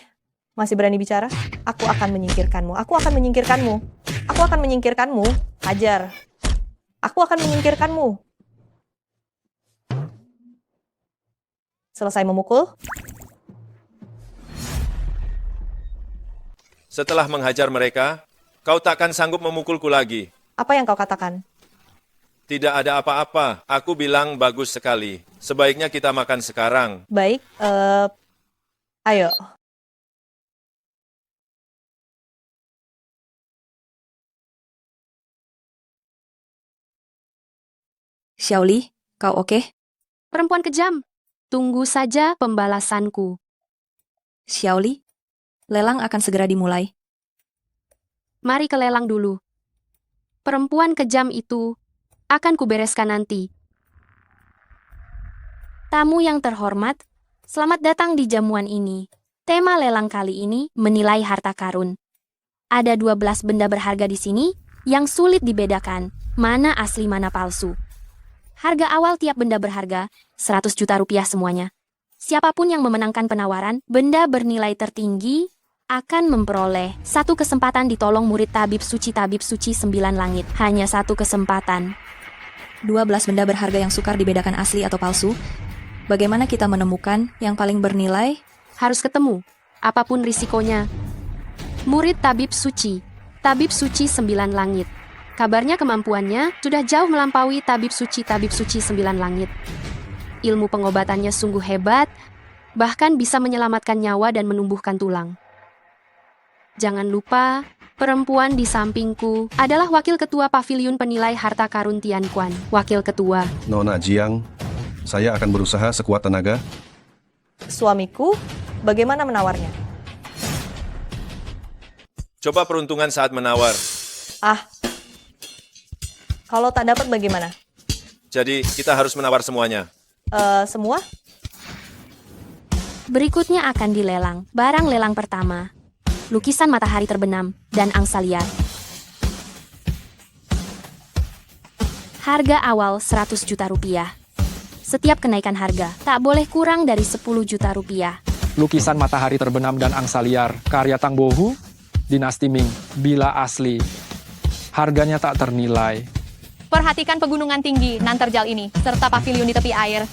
[SPEAKER 1] Masih berani bicara? Aku akan menyingkirkanmu. Aku akan menyingkirkanmu. Aku akan menyingkirkanmu. Hajar. Aku akan menyingkirkanmu. Selesai memukul?
[SPEAKER 4] Setelah menghajar mereka, kau takkan sanggup memukulku lagi.
[SPEAKER 1] Apa yang kau katakan?
[SPEAKER 4] Tidak ada apa-apa. Aku bilang bagus sekali. Sebaiknya kita makan sekarang.
[SPEAKER 1] Baik, ayo.
[SPEAKER 10] Xiaoli, kau oke?
[SPEAKER 11] perempuan kejam. Tunggu saja pembalasanku.
[SPEAKER 10] Xiaoli, lelang akan segera dimulai.
[SPEAKER 11] Mari ke lelang dulu. Perempuan kejam itu akan kubereskan nanti. Tamu yang terhormat, selamat datang di jamuan ini. Tema lelang kali ini menilai harta karun. Ada 12 benda berharga di sini yang sulit dibedakan, mana asli mana palsu. Harga awal tiap benda berharga, 100 juta rupiah semuanya. Siapapun yang memenangkan penawaran, benda bernilai tertinggi akan memperoleh satu kesempatan ditolong murid Tabib Suci 9 Langit. Hanya satu kesempatan.
[SPEAKER 10] 12 benda berharga yang sukar dibedakan asli atau palsu. Bagaimana kita menemukan yang paling bernilai?
[SPEAKER 11] Harus ketemu, apapun risikonya. Murid Tabib Suci 9 Langit. Kabarnya kemampuannya sudah jauh melampaui Tabib Suci 9 Langit. Ilmu pengobatannya sungguh hebat, bahkan bisa menyelamatkan nyawa dan menumbuhkan tulang. Jangan lupa, perempuan di sampingku adalah Wakil Ketua Paviliun Penilai Harta Karun Tian Quan. Wakil Ketua.
[SPEAKER 13] Nona Jiang, saya akan berusaha sekuat tenaga.
[SPEAKER 1] Suamiku, bagaimana menawarnya?
[SPEAKER 4] Coba peruntungan saat menawar.
[SPEAKER 1] Kalau tak dapat bagaimana?
[SPEAKER 4] Jadi, kita harus menawar semuanya.
[SPEAKER 1] Semua?
[SPEAKER 11] Berikutnya akan dilelang. Barang lelang pertama, lukisan matahari terbenam dan angsa liar. Harga awal 100 juta rupiah. Setiap kenaikan harga tak boleh kurang dari 10 juta rupiah.
[SPEAKER 14] Lukisan matahari terbenam dan angsa liar, karya Tang Bohu, dinasti Ming, bila asli. Harganya tak ternilai.
[SPEAKER 15] Perhatikan pegunungan tinggi nan terjal ini, serta paviliun di tepi air.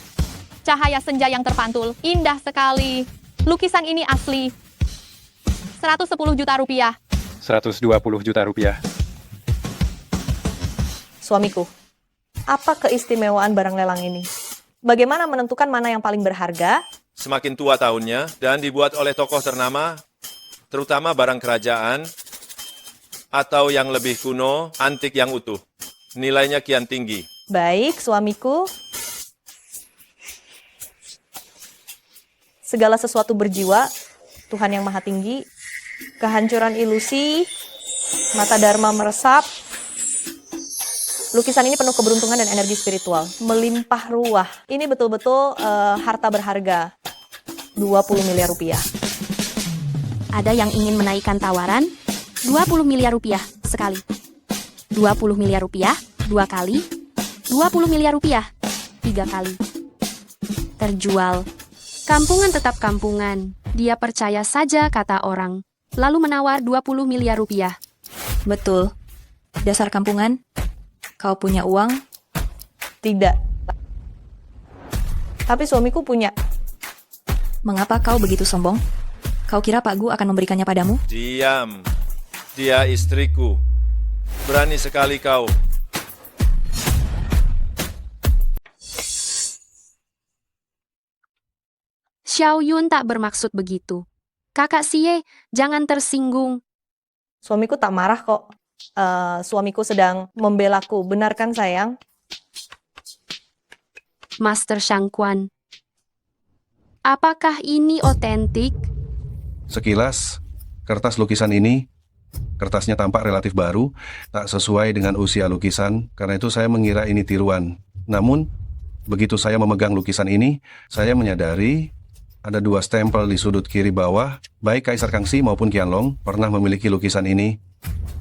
[SPEAKER 15] Cahaya senja yang terpantul, indah sekali. Lukisan ini asli. 110 juta rupiah.
[SPEAKER 8] 120 juta rupiah.
[SPEAKER 1] Suamiku, apa keistimewaan barang lelang ini? Bagaimana menentukan mana yang paling berharga?
[SPEAKER 4] Semakin tua tahunnya dan dibuat oleh tokoh ternama, terutama barang kerajaan, atau yang lebih kuno, antik yang utuh. Nilainya kian tinggi.
[SPEAKER 1] Baik, suamiku. Segala sesuatu berjiwa, Tuhan yang Maha Tinggi, kehancuran ilusi, mata Dharma meresap. Lukisan ini penuh keberuntungan dan energi spiritual, melimpah ruah. Ini betul-betul harta berharga, 20 miliar rupiah.
[SPEAKER 11] Ada yang ingin menaikkan tawaran? 20 miliar rupiah sekali. 20 miliar rupiah 2 kali. 20 miliar rupiah 3 kali. Terjual. Kampungan tetap kampungan. Dia percaya saja kata orang. Lalu menawar 20 miliar rupiah.
[SPEAKER 10] Betul. Dasar kampungan. Kau punya uang?
[SPEAKER 1] Tidak. Tapi suamiku punya.
[SPEAKER 10] Mengapa kau begitu sombong? Kau kira Pak Gu akan memberikannya padamu?
[SPEAKER 4] Diam. Dia istriku. Berani sekali kau.
[SPEAKER 11] Xiao Yun tak bermaksud begitu. Kakak Xie, jangan tersinggung.
[SPEAKER 1] Suamiku tak marah kok. Suamiku sedang membelaku. Benar kan sayang?
[SPEAKER 11] Master Shangquan. Apakah ini otentik?
[SPEAKER 13] Sekilas, kertas lukisan ini, kertasnya tampak relatif baru, tak sesuai dengan usia lukisan, karena itu saya mengira ini tiruan. Namun, begitu saya memegang lukisan ini, saya menyadari ada 2 stempel di sudut kiri bawah, baik Kaisar Kangxi maupun Qianlong pernah memiliki lukisan ini.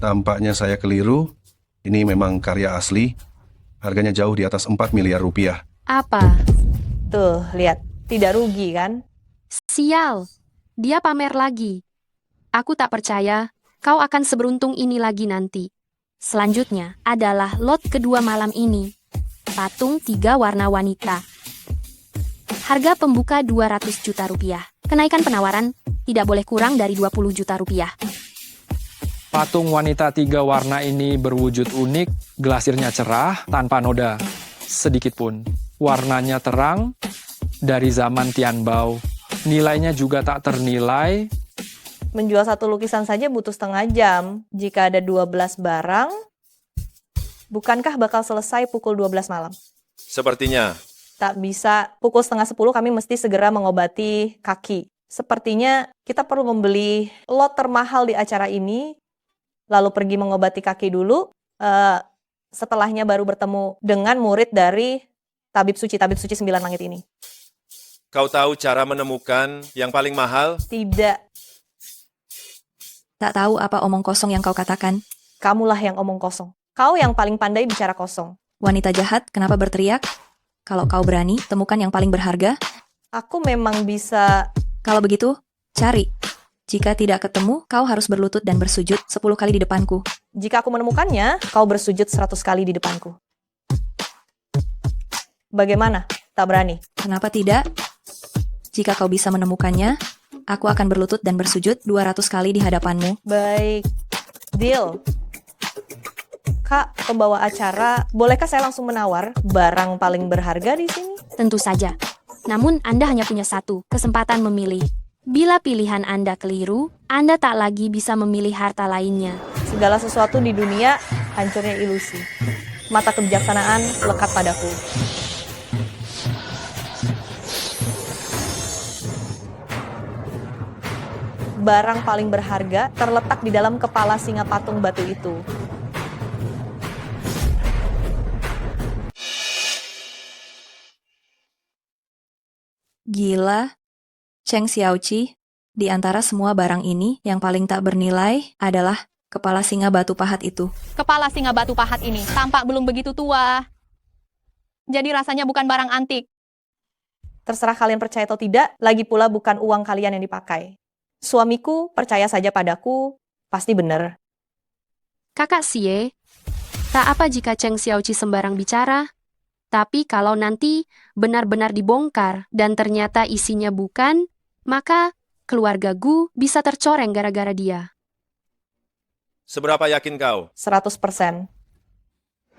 [SPEAKER 13] Tampaknya saya keliru, ini memang karya asli, harganya jauh di atas 4 miliar rupiah.
[SPEAKER 11] Apa?
[SPEAKER 1] Tuh, lihat. Tidak rugi kan?
[SPEAKER 11] Sial. Dia pamer lagi. Aku tak percaya kau akan seberuntung ini lagi nanti. Selanjutnya adalah lot kedua malam ini. Patung 3 warna wanita. Harga pembuka 200 juta rupiah. Kenaikan penawaran tidak boleh kurang dari 20 juta rupiah.
[SPEAKER 14] Patung wanita 3 warna ini berwujud unik, glasirnya cerah, tanpa noda. Sedikit pun. Warnanya terang, dari zaman Tianbao. Nilainya juga tak ternilai.
[SPEAKER 1] Menjual satu lukisan saja butuh setengah jam. Jika ada 12 barang, bukankah bakal selesai pukul 12 malam?
[SPEAKER 4] Sepertinya.
[SPEAKER 1] Tak bisa, pukul setengah 10 kami mesti segera mengobati kaki. Sepertinya kita perlu membeli lot termahal di acara ini, lalu pergi mengobati kaki dulu, setelahnya baru bertemu dengan murid dari Tabib Suci 9 Langit ini.
[SPEAKER 4] Kau tahu cara menemukan yang paling mahal?
[SPEAKER 1] Tidak.
[SPEAKER 10] Tak tahu apa omong kosong yang kau katakan.
[SPEAKER 1] Kamulah yang omong kosong. Kau yang paling pandai bicara kosong.
[SPEAKER 10] Wanita jahat, kenapa berteriak? Kalau kau berani, temukan yang paling berharga.
[SPEAKER 1] Aku memang bisa.
[SPEAKER 10] Kalau begitu, cari. Jika tidak ketemu, kau harus berlutut dan bersujud 10 kali di depanku.
[SPEAKER 1] Jika aku menemukannya, kau bersujud 100 kali di depanku. Bagaimana? Tak berani?
[SPEAKER 10] Kenapa tidak? Jika kau bisa menemukannya, aku akan berlutut dan bersujud 200 kali di hadapanmu.
[SPEAKER 1] Baik. Deal. Kak, pembawa acara, bolehkah saya langsung menawar barang paling berharga di sini?
[SPEAKER 11] Tentu saja. Namun Anda hanya punya satu kesempatan memilih. Bila pilihan Anda keliru, Anda tak lagi bisa memilih harta lainnya.
[SPEAKER 1] Segala sesuatu di dunia hancurnya ilusi. Mata kebijaksanaan lekat padaku. Barang paling berharga terletak di dalam kepala singa patung batu itu.
[SPEAKER 10] Gila, Cheng Xiaoqi, di antara semua barang ini, yang paling tak bernilai adalah kepala singa batu pahat itu.
[SPEAKER 15] Kepala singa batu pahat ini tampak belum begitu tua. Jadi rasanya bukan barang antik.
[SPEAKER 1] Terserah kalian percaya atau tidak, lagi pula bukan uang kalian yang dipakai. Suamiku percaya saja padaku, pasti benar.
[SPEAKER 11] Kakak Xie, tak apa jika Cheng Xiaoqi sembarang bicara, tapi kalau nanti benar-benar dibongkar dan ternyata isinya bukan, maka keluarga Gu bisa tercoreng gara-gara dia.
[SPEAKER 4] Seberapa yakin kau?
[SPEAKER 1] 100%.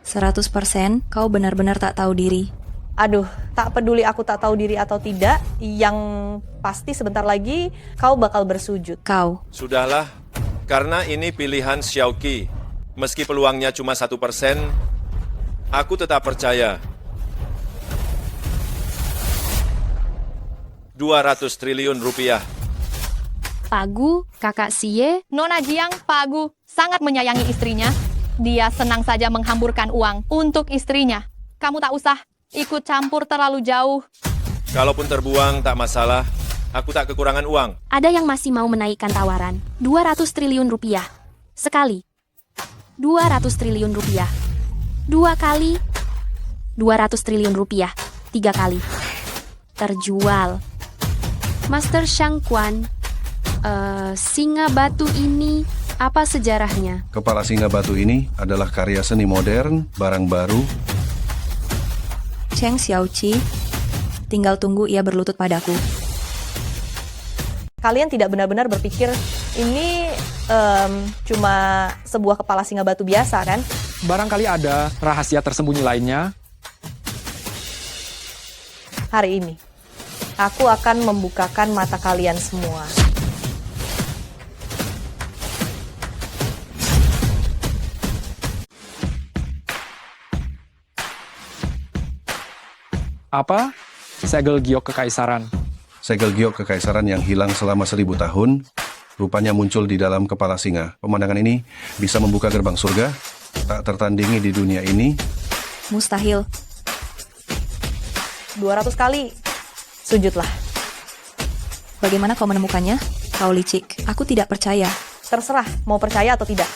[SPEAKER 10] 100%, kau benar-benar tak tahu diri.
[SPEAKER 1] Aduh, tak peduli aku tak tahu diri atau tidak, yang pasti sebentar lagi kau bakal bersujud.
[SPEAKER 10] Kau.
[SPEAKER 4] Sudahlah, karena ini pilihan Xiaoqi. Meski peluangnya cuma 1%, aku tetap percaya. 200 triliun rupiah.
[SPEAKER 11] Pagu, kakak Xie,
[SPEAKER 15] Nona Jiang, Pak Agu, sangat menyayangi istrinya. Dia senang saja menghamburkan uang untuk istrinya. Kamu tak usah ikut campur terlalu jauh.
[SPEAKER 4] Kalaupun terbuang, tak masalah. Aku tak kekurangan uang.
[SPEAKER 11] ada yang masih mau menaikkan tawaran. 200 triliun rupiah. Sekali. 200 triliun rupiah. 2 kali. 200 triliun rupiah. 3 kali. Terjual. Master Shang Quan, singa batu ini apa sejarahnya?
[SPEAKER 13] Kepala singa batu ini adalah karya seni modern, barang baru.
[SPEAKER 10] Cheng Xiaoqi, tinggal tunggu ia berlutut padaku.
[SPEAKER 1] Kalian tidak benar-benar berpikir ini cuma sebuah kepala singa batu biasa kan?
[SPEAKER 14] Barangkali ada rahasia tersembunyi lainnya.
[SPEAKER 1] Hari ini, aku akan membukakan mata kalian semua.
[SPEAKER 14] Apa? Segel giok kekaisaran.
[SPEAKER 13] Segel giok kekaisaran yang hilang selama 1000 tahun, rupanya muncul di dalam kepala singa. Pemandangan ini bisa membuka gerbang surga, tak tertandingi di dunia ini.
[SPEAKER 10] Mustahil.
[SPEAKER 1] 200 kali, sujudlah.
[SPEAKER 10] Bagaimana kau menemukannya? Kau licik. Aku tidak percaya.
[SPEAKER 1] Terserah, mau percaya atau tidak.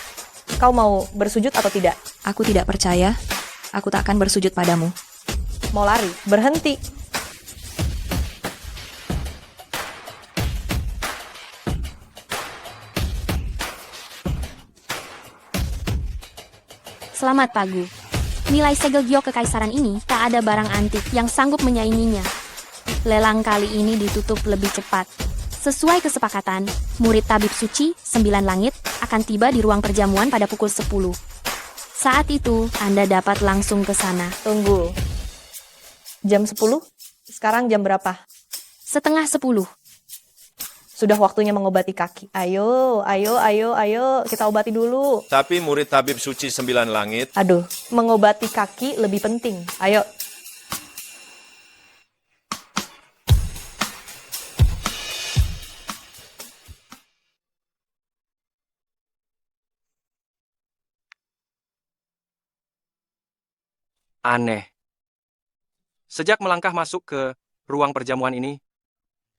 [SPEAKER 1] Kau mau bersujud atau tidak?
[SPEAKER 10] Aku tidak percaya. Aku tak akan bersujud padamu.
[SPEAKER 1] Mau lari, berhenti.
[SPEAKER 11] Selamat Pagu. Nilai segel giok kekaisaran ini tak ada barang antik yang sanggup menyainginya. Lelang kali ini ditutup lebih cepat. Sesuai kesepakatan, murid tabib suci 9 langit akan tiba di ruang perjamuan pada pukul 10. Saat itu, Anda dapat langsung ke sana.
[SPEAKER 1] Tunggu. Jam 10? Sekarang jam berapa?
[SPEAKER 11] Setengah 10.
[SPEAKER 1] Sudah waktunya mengobati kaki. Ayo, kita obati dulu.
[SPEAKER 4] Tapi murid tabib suci 9 langit,
[SPEAKER 1] Aduh, mengobati kaki lebih penting. Ayo.
[SPEAKER 3] Aneh. Sejak melangkah masuk ke ruang perjamuan ini,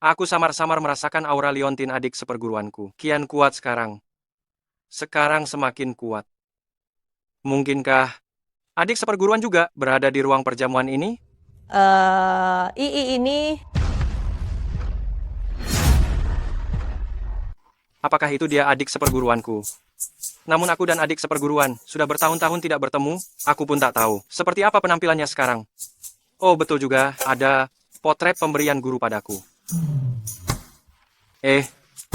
[SPEAKER 3] aku samar-samar merasakan aura liontin adik seperguruanku. Kian kuat sekarang. Sekarang semakin kuat. Mungkinkah adik seperguruan juga berada di ruang perjamuan ini?
[SPEAKER 1] Ini...
[SPEAKER 3] Apakah itu dia adik seperguruanku? Namun aku dan adik seperguruan sudah bertahun-tahun tidak bertemu, aku pun tak tahu. Seperti apa penampilannya sekarang? Oh, betul juga, ada potret pemberian guru padaku.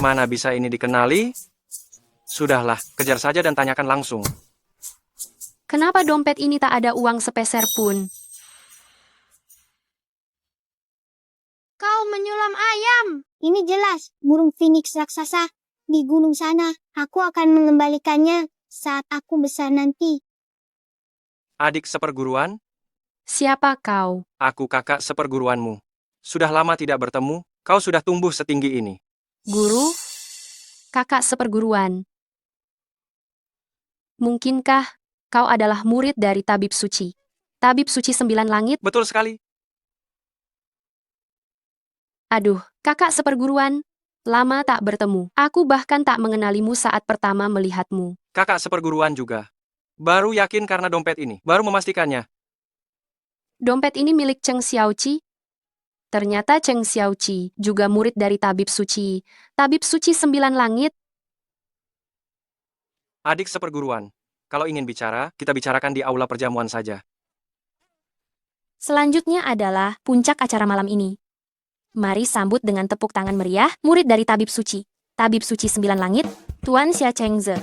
[SPEAKER 3] Mana bisa ini dikenali? Sudahlah, kejar saja dan tanyakan langsung.
[SPEAKER 11] Kenapa dompet ini tak ada uang sepeser pun?
[SPEAKER 9] Kau menyulam ayam. Ini jelas burung phoenix raksasa di gunung sana. Aku akan mengembalikannya saat aku besar nanti.
[SPEAKER 3] Adik seperguruan?
[SPEAKER 11] Siapa kau?
[SPEAKER 3] Aku kakak seperguruanmu. Sudah lama tidak bertemu, kau sudah tumbuh setinggi ini.
[SPEAKER 11] Guru? Kakak seperguruan. Mungkinkah kau adalah murid dari Tabib Suci? Tabib Suci 9 Langit?
[SPEAKER 3] Betul sekali.
[SPEAKER 11] Aduh, kakak seperguruan. Lama tak bertemu. Aku bahkan tak mengenalimu saat pertama melihatmu.
[SPEAKER 3] Kakak seperguruan juga. Baru yakin karena dompet ini. Baru memastikannya.
[SPEAKER 11] Dompet ini milik Cheng Xiaoqi? Ternyata Cheng Xiaoqi juga murid dari Tabib Suci. Tabib Suci 9 Langit.
[SPEAKER 3] Adik seperguruan. Kalau ingin bicara, kita bicarakan di aula perjamuan saja.
[SPEAKER 11] Selanjutnya adalah puncak acara malam ini. Mari sambut dengan tepuk tangan meriah murid dari Tabib Suci. Tabib Suci 9 Langit, Tuan Xia Chengze.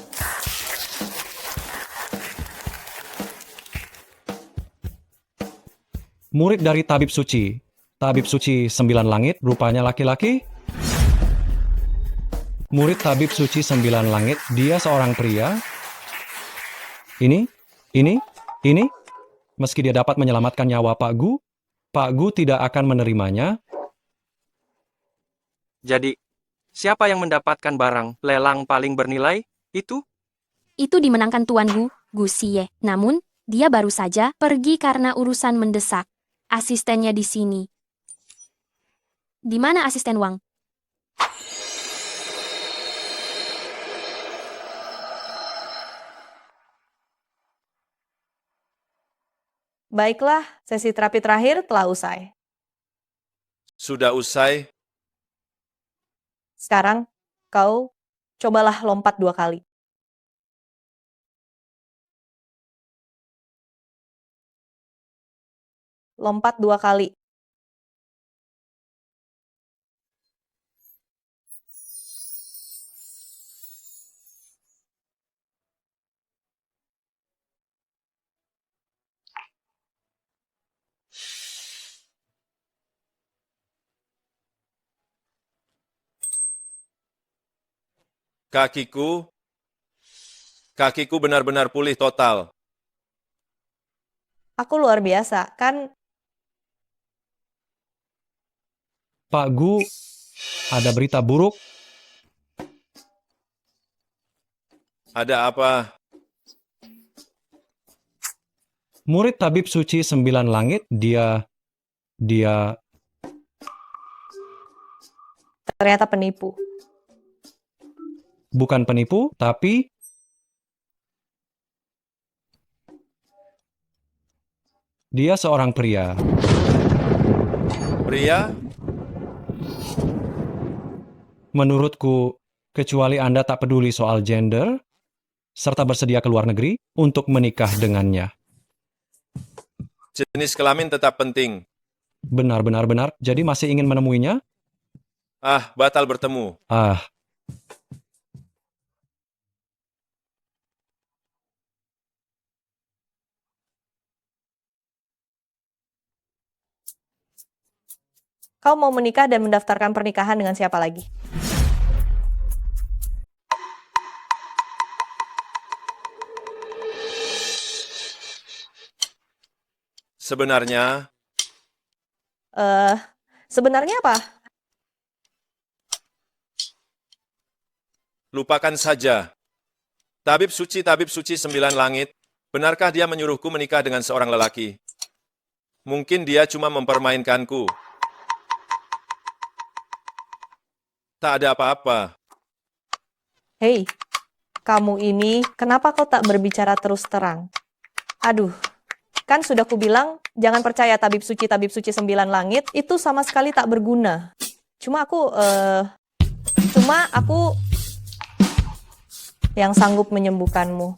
[SPEAKER 3] Murid dari Tabib Suci. Tabib Suci 9 Langit, rupanya laki-laki. Murid Tabib Suci 9 Langit, dia seorang pria. Ini. Meski dia dapat menyelamatkan nyawa Pak Gu tidak akan menerimanya.
[SPEAKER 14] Jadi, siapa yang mendapatkan barang lelang paling bernilai? Itu?
[SPEAKER 11] Itu dimenangkan Tuan Gu Xie. Namun, dia baru saja pergi karena urusan mendesak. Asistennya di sini. Di mana asisten Wang?
[SPEAKER 1] Baiklah, sesi terapi terakhir telah usai.
[SPEAKER 4] Sudah usai.
[SPEAKER 1] Sekarang, kau cobalah lompat 2 kali. Lompat 2 kali.
[SPEAKER 4] Kakiku benar-benar pulih total.
[SPEAKER 1] Aku luar biasa, kan?
[SPEAKER 3] Pak Gu, ada berita buruk.
[SPEAKER 4] Ada apa?
[SPEAKER 3] Murid Tabib Suci 9 Langit, dia
[SPEAKER 1] Ternyata penipu.
[SPEAKER 3] bukan penipu, tapi dia seorang pria.
[SPEAKER 4] Pria?
[SPEAKER 3] Menurutku, kecuali Anda tak peduli soal gender, serta bersedia ke luar negeri untuk menikah dengannya.
[SPEAKER 4] Jenis kelamin tetap penting.
[SPEAKER 3] Benar. Jadi masih ingin menemuinya?
[SPEAKER 4] Batal bertemu.
[SPEAKER 1] Kau mau menikah dan mendaftarkan pernikahan dengan siapa lagi?
[SPEAKER 4] Sebenarnya,
[SPEAKER 1] Sebenarnya apa?
[SPEAKER 4] lupakan saja. Tabib Suci 9 Langit, benarkah dia menyuruhku menikah dengan seorang lelaki? Mungkin dia cuma mempermainkanku. Tak ada apa-apa.
[SPEAKER 1] Hei, kamu ini, kenapa kau tak berbicara terus terang? Aduh, kan sudah kubilang, jangan percaya Tabib Suci 9 Langit, itu sama sekali tak berguna. Cuma aku yang sanggup menyembuhkanmu.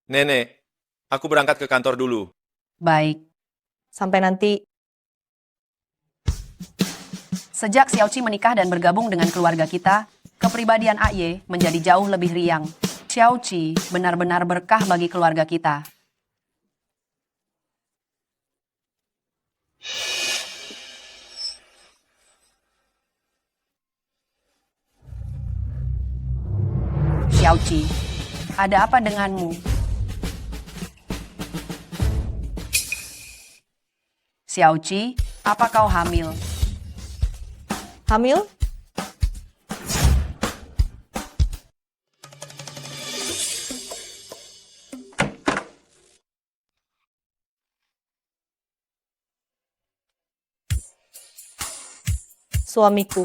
[SPEAKER 4] Nenek, aku berangkat ke kantor dulu.
[SPEAKER 6] Baik.
[SPEAKER 1] Sampai nanti.
[SPEAKER 6] Sejak Xiaoqi menikah dan bergabung dengan keluarga kita, kepribadian Aye menjadi jauh lebih riang. Xiaoqi benar-benar berkah bagi keluarga kita. Xiaoqi, ada apa denganmu? Xiaoqi, apa kau hamil?
[SPEAKER 1] Hamil? Suamiku.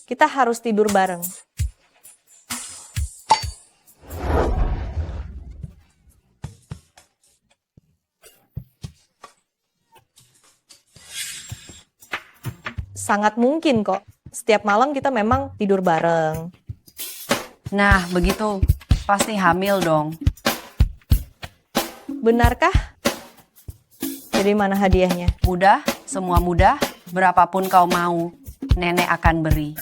[SPEAKER 1] Kita harus tidur bareng. Sangat mungkin kok. Setiap malam kita memang tidur bareng.
[SPEAKER 6] Nah, begitu. Pasti hamil dong.
[SPEAKER 1] Benarkah? Jadi mana hadiahnya?
[SPEAKER 6] Mudah, semua mudah. Berapapun kau mau, nenek akan beri.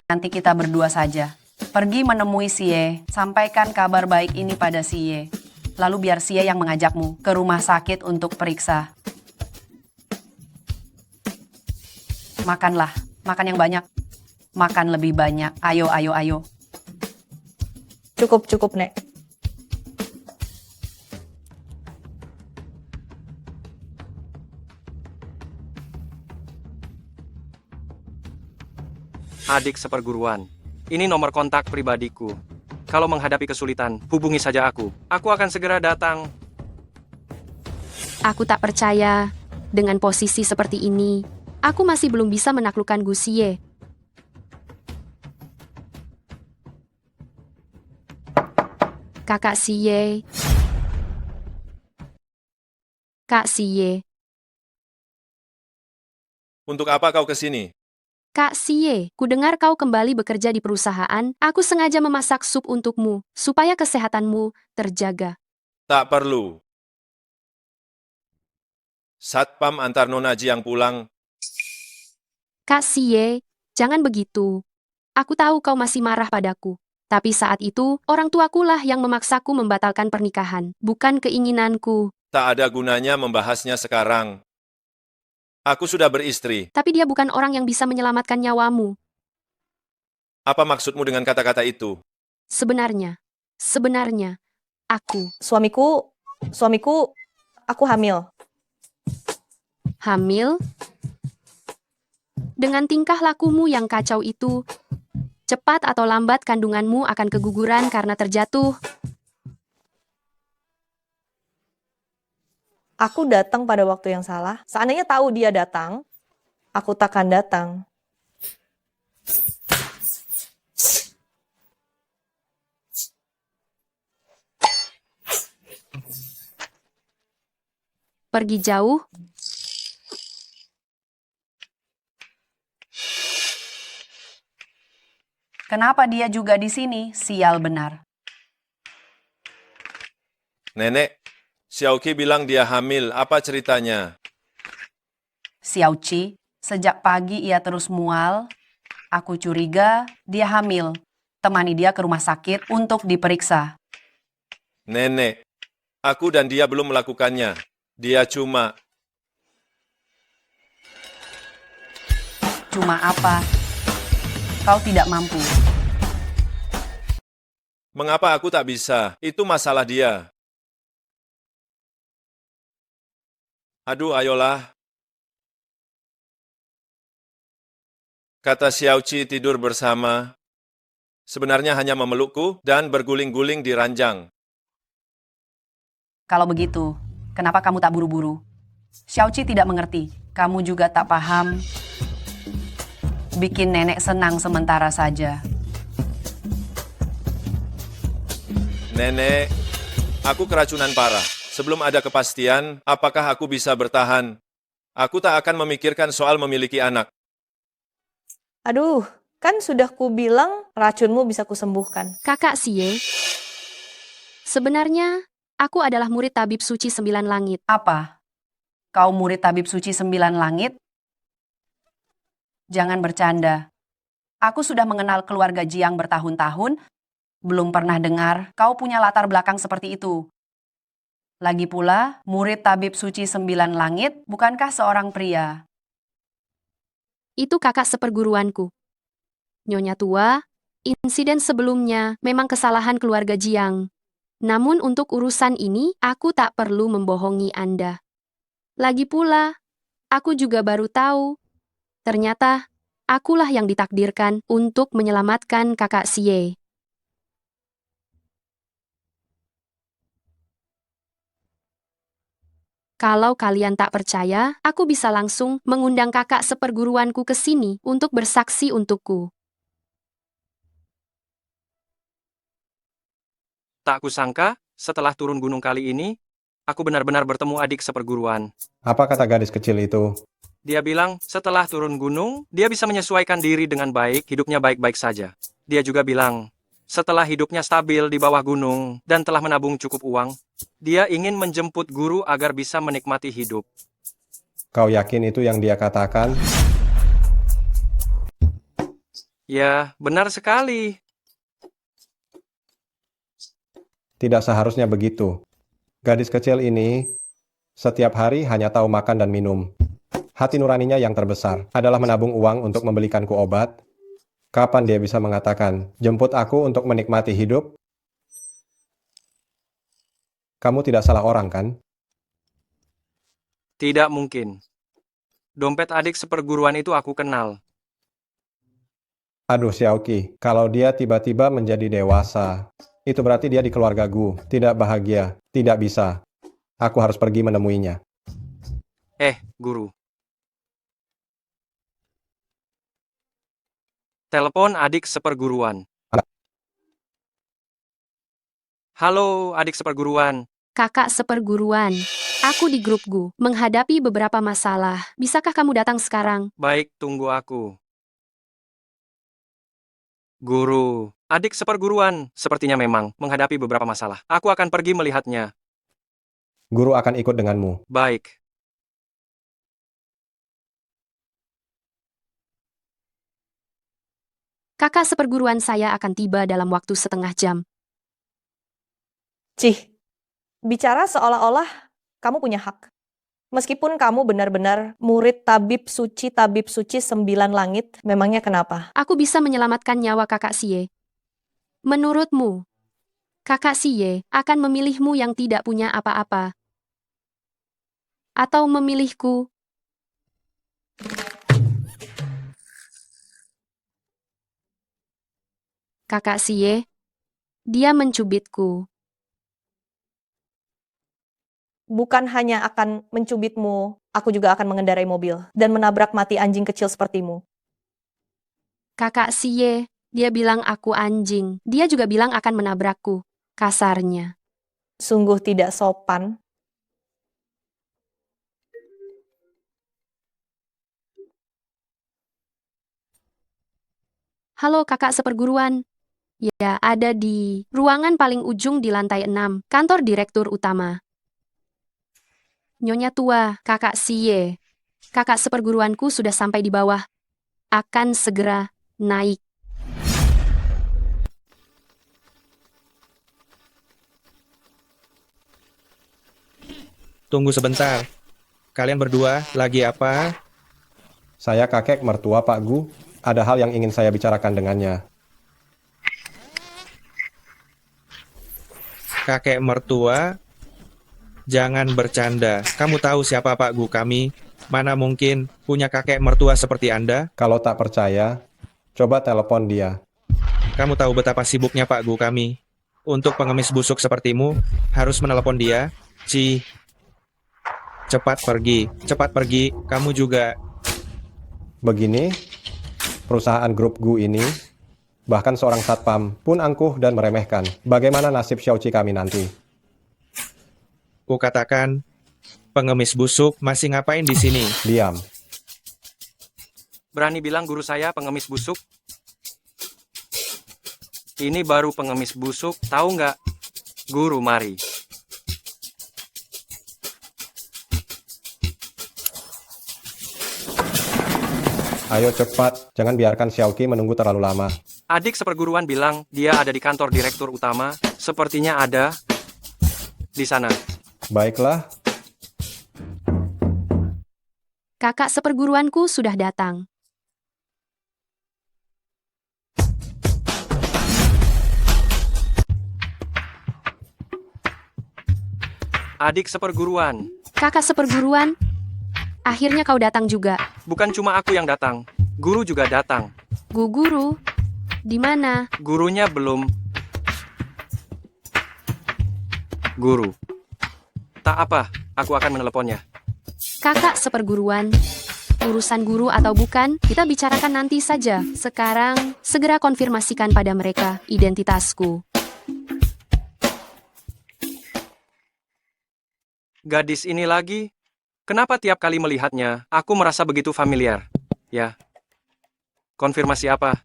[SPEAKER 6] Nanti kita berdua saja. Pergi menemui Sie, sampaikan kabar baik ini pada Sie. Lalu biar Sie yang mengajakmu ke rumah sakit untuk periksa. Makanlah, makan yang banyak. Makan lebih banyak. Ayo, ayo, ayo.
[SPEAKER 1] Cukup, cukup, Nek.
[SPEAKER 3] Adik seperguruan, ini nomor kontak pribadiku. Kalau menghadapi kesulitan, hubungi saja aku. Aku akan segera datang.
[SPEAKER 11] Aku tak percaya. Dengan posisi seperti ini, aku masih belum bisa menaklukkan Gu Xie. Kakak Xie. Kak Xie.
[SPEAKER 4] Untuk apa kau ke sini?
[SPEAKER 11] Kak Xie, kudengar kau kembali bekerja di perusahaan. Aku sengaja memasak sup untukmu, supaya kesehatanmu terjaga.
[SPEAKER 4] Tak perlu. Satpam antar Nona Jiang pulang.
[SPEAKER 11] Kak Xie, jangan begitu. Aku tahu kau masih marah padaku. Tapi saat itu, orang tuakulah yang memaksaku membatalkan pernikahan, bukan keinginanku.
[SPEAKER 4] Tak ada gunanya membahasnya sekarang. Aku sudah beristri.
[SPEAKER 11] Tapi dia bukan orang yang bisa menyelamatkan nyawamu.
[SPEAKER 4] Apa maksudmu dengan kata-kata itu?
[SPEAKER 11] Sebenarnya, aku.
[SPEAKER 1] Suamiku, aku hamil.
[SPEAKER 11] Hamil? Dengan tingkah lakumu yang kacau itu, cepat atau lambat kandunganmu akan keguguran karena terjatuh.
[SPEAKER 1] Aku datang pada waktu yang salah. Seandainya tahu dia datang, aku takkan datang.
[SPEAKER 11] Pergi jauh?
[SPEAKER 6] Kenapa dia juga di sini? Sial benar.
[SPEAKER 4] Nenek, Xiaoqi bilang dia hamil. Apa ceritanya?
[SPEAKER 6] Xiaoqi, sejak pagi ia terus mual. Aku curiga dia hamil. Temani dia ke rumah sakit untuk diperiksa.
[SPEAKER 4] Nenek, aku dan dia belum melakukannya. Dia cuma
[SPEAKER 6] apa? Kau tidak mampu.
[SPEAKER 4] Mengapa aku tak bisa? Itu masalah dia. Aduh, ayolah. Kata Xiaoqi tidur bersama. Sebenarnya hanya memelukku dan berguling-guling di ranjang.
[SPEAKER 6] Kalau begitu, kenapa kamu tak buru-buru? Xiaoqi tidak mengerti. Kamu juga tak paham. Bikin nenek senang sementara saja.
[SPEAKER 4] Nenek, aku keracunan parah. Sebelum ada kepastian, apakah aku bisa bertahan? Aku tak akan memikirkan soal memiliki anak.
[SPEAKER 1] Aduh, kan sudah kubilang racunmu bisa kusembuhkan.
[SPEAKER 11] Kakak Xie, sebenarnya aku adalah murid tabib suci 9 langit.
[SPEAKER 6] Apa? Kau murid tabib suci 9 langit? Jangan bercanda. Aku sudah mengenal keluarga Jiang bertahun-tahun, belum pernah dengar kau punya latar belakang seperti itu. Lagi pula, murid tabib suci 9 langit bukankah seorang pria?
[SPEAKER 11] Itu kakak seperguruanku. Nyonya tua, insiden sebelumnya memang kesalahan keluarga Jiang. Namun untuk urusan ini, aku tak perlu membohongi Anda. Lagi pula, aku juga baru tahu. Ternyata, akulah yang ditakdirkan untuk menyelamatkan kakak Xie. Kalau kalian tak percaya, aku bisa langsung mengundang kakak seperguruanku ke sini untuk bersaksi untukku.
[SPEAKER 3] Tak kusangka, setelah turun gunung kali ini, aku benar-benar bertemu adik seperguruan.
[SPEAKER 2] Apa kata gadis kecil itu?
[SPEAKER 14] Dia bilang setelah turun gunung, dia bisa menyesuaikan diri dengan baik, hidupnya baik-baik saja. Dia juga bilang, setelah hidupnya stabil di bawah gunung dan telah menabung cukup uang, dia ingin menjemput guru agar bisa menikmati hidup.
[SPEAKER 2] Kau yakin itu yang dia katakan?
[SPEAKER 14] Ya, benar sekali.
[SPEAKER 2] Tidak seharusnya begitu. Gadis kecil ini setiap hari hanya tahu makan dan minum. Hati nuraninya yang terbesar adalah menabung uang untuk membelikanku obat. Kapan dia bisa mengatakan, jemput aku untuk menikmati hidup? Kamu tidak salah orang, kan?
[SPEAKER 14] Tidak mungkin. Dompet adik seperguruan itu aku kenal.
[SPEAKER 2] Aduh, Xiaoqi, kalau dia tiba-tiba menjadi dewasa, itu berarti dia di keluarga Gu, tidak bahagia, tidak bisa. Aku harus pergi menemuinya.
[SPEAKER 14] Guru. Telepon adik seperguruan. Halo, adik seperguruan.
[SPEAKER 11] Kakak seperguruan. Aku di grup GU, menghadapi beberapa masalah. Bisakah kamu datang sekarang?
[SPEAKER 14] Baik, tunggu aku. Guru, adik seperguruan, sepertinya memang menghadapi beberapa masalah. Aku akan pergi melihatnya.
[SPEAKER 2] Guru akan ikut denganmu.
[SPEAKER 14] Baik.
[SPEAKER 11] Kakak seperguruan saya akan tiba dalam waktu setengah jam.
[SPEAKER 1] Cih, bicara seolah-olah kamu punya hak. Meskipun kamu benar-benar murid tabib suci 9 langit, memangnya kenapa?
[SPEAKER 11] Aku bisa menyelamatkan nyawa kakak Xie. Menurutmu, kakak Xie akan memilihmu yang tidak punya apa-apa? Atau memilihku? Kakak Xie, dia mencubitku.
[SPEAKER 1] Bukan hanya akan mencubitmu, aku juga akan mengendarai mobil dan menabrak mati anjing kecil sepertimu.
[SPEAKER 11] Kakak Xie, dia bilang aku anjing. Dia juga bilang akan menabrakku. Kasarnya.
[SPEAKER 1] Sungguh tidak sopan.
[SPEAKER 11] Halo kakak seperguruan. Ya, ada di ruangan paling ujung di lantai 6, kantor direktur utama. Nyonya tua, kakak Xie. Kakak seperguruanku sudah sampai di bawah. Akan segera naik.
[SPEAKER 16] Tunggu sebentar. Kalian berdua lagi apa?
[SPEAKER 2] Saya kakek mertua Pak Gu. Ada hal yang ingin saya bicarakan dengannya.
[SPEAKER 16] Kakek mertua? Jangan bercanda. Kamu tahu siapa Pak Gu kami? Mana mungkin punya kakek mertua seperti Anda?
[SPEAKER 2] Kalau tak percaya, coba telepon dia.
[SPEAKER 16] Kamu tahu betapa sibuknya Pak Gu kami. Untuk pengemis busuk sepertimu, harus menelepon dia. Cepat pergi, kamu juga.
[SPEAKER 2] Begini, perusahaan grup Gu ini, bahkan seorang satpam pun angkuh dan meremehkan. Bagaimana nasib Xiaoqi kami nanti?
[SPEAKER 16] Kukatakan, pengemis busuk masih ngapain di sini?
[SPEAKER 2] Diam.
[SPEAKER 14] Berani bilang guru saya pengemis busuk? Ini baru pengemis busuk, tahu nggak? Guru, mari.
[SPEAKER 2] Ayo cepat, jangan biarkan Xiaoqi menunggu terlalu lama.
[SPEAKER 14] Adik seperguruan bilang dia ada di kantor direktur utama. Sepertinya ada di sana.
[SPEAKER 2] Baiklah.
[SPEAKER 11] Kakak seperguruanku sudah datang.
[SPEAKER 14] Adik seperguruan.
[SPEAKER 11] Kakak seperguruan, akhirnya kau datang juga.
[SPEAKER 14] Bukan cuma aku yang datang, guru juga datang.
[SPEAKER 11] Guru, di mana?
[SPEAKER 14] Gurunya belum. Guru. Tak apa, aku akan meneleponnya.
[SPEAKER 11] Kakak seperguruan, urusan guru atau bukan, kita bicarakan nanti saja. Sekarang, segera konfirmasikan pada mereka identitasku.
[SPEAKER 14] Gadis ini lagi,
[SPEAKER 3] Kenapa tiap kali melihatnya, aku merasa begitu familiar? Ya. Konfirmasi apa?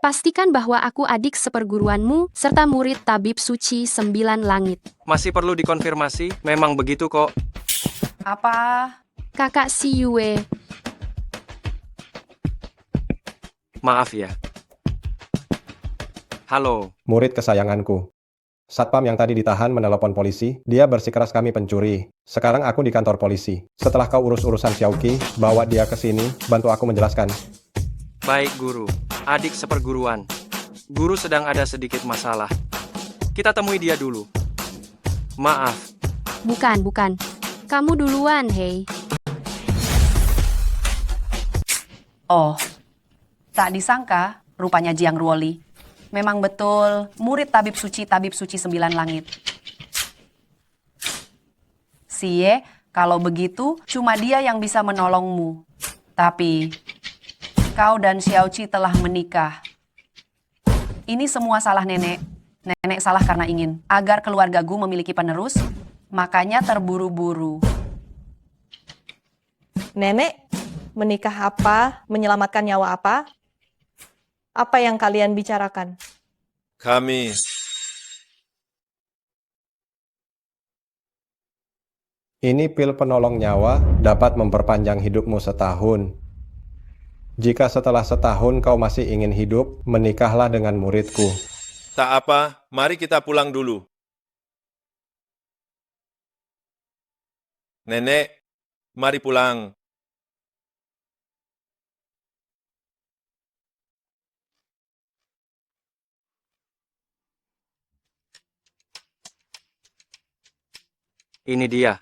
[SPEAKER 11] Pastikan bahwa aku adik seperguruanmu serta murid tabib suci 9 langit.
[SPEAKER 3] Masih perlu dikonfirmasi? Memang begitu kok.
[SPEAKER 6] Apa?
[SPEAKER 11] Kakak si Yue,
[SPEAKER 3] Maaf ya. Halo.
[SPEAKER 2] Murid kesayanganku. Satpam yang tadi ditahan menelepon polisi, dia bersikeras kami pencuri. Sekarang aku di kantor polisi. Setelah kau urus urusan Xiaoqi, bawa dia ke sini, bantu aku menjelaskan.
[SPEAKER 3] Baik guru, adik seperguruan. Guru sedang ada sedikit masalah. Kita temui dia dulu. Maaf.
[SPEAKER 11] bukan. Kamu duluan, hei.
[SPEAKER 6] Oh, tak disangka, rupanya Jiang Ruoli. Memang betul, murid tabib suci 9 langit. Xie, kalau begitu, cuma dia yang bisa menolongmu. Tapi, kau dan Xiaoqi telah menikah. Ini semua salah nenek. Nenek salah karena ingin agar keluarga Gu memiliki penerus, makanya terburu-buru.
[SPEAKER 1] Nenek, menikah apa? Menyelamatkan nyawa apa? Apa yang kalian bicarakan?
[SPEAKER 4] Kami
[SPEAKER 2] Ini pil penolong nyawa dapat memperpanjang hidupmu setahun. Jika setelah setahun kau masih ingin hidup, menikahlah dengan muridku.
[SPEAKER 4] tak apa, mari kita pulang dulu. Nenek, mari pulang.
[SPEAKER 3] Ini dia.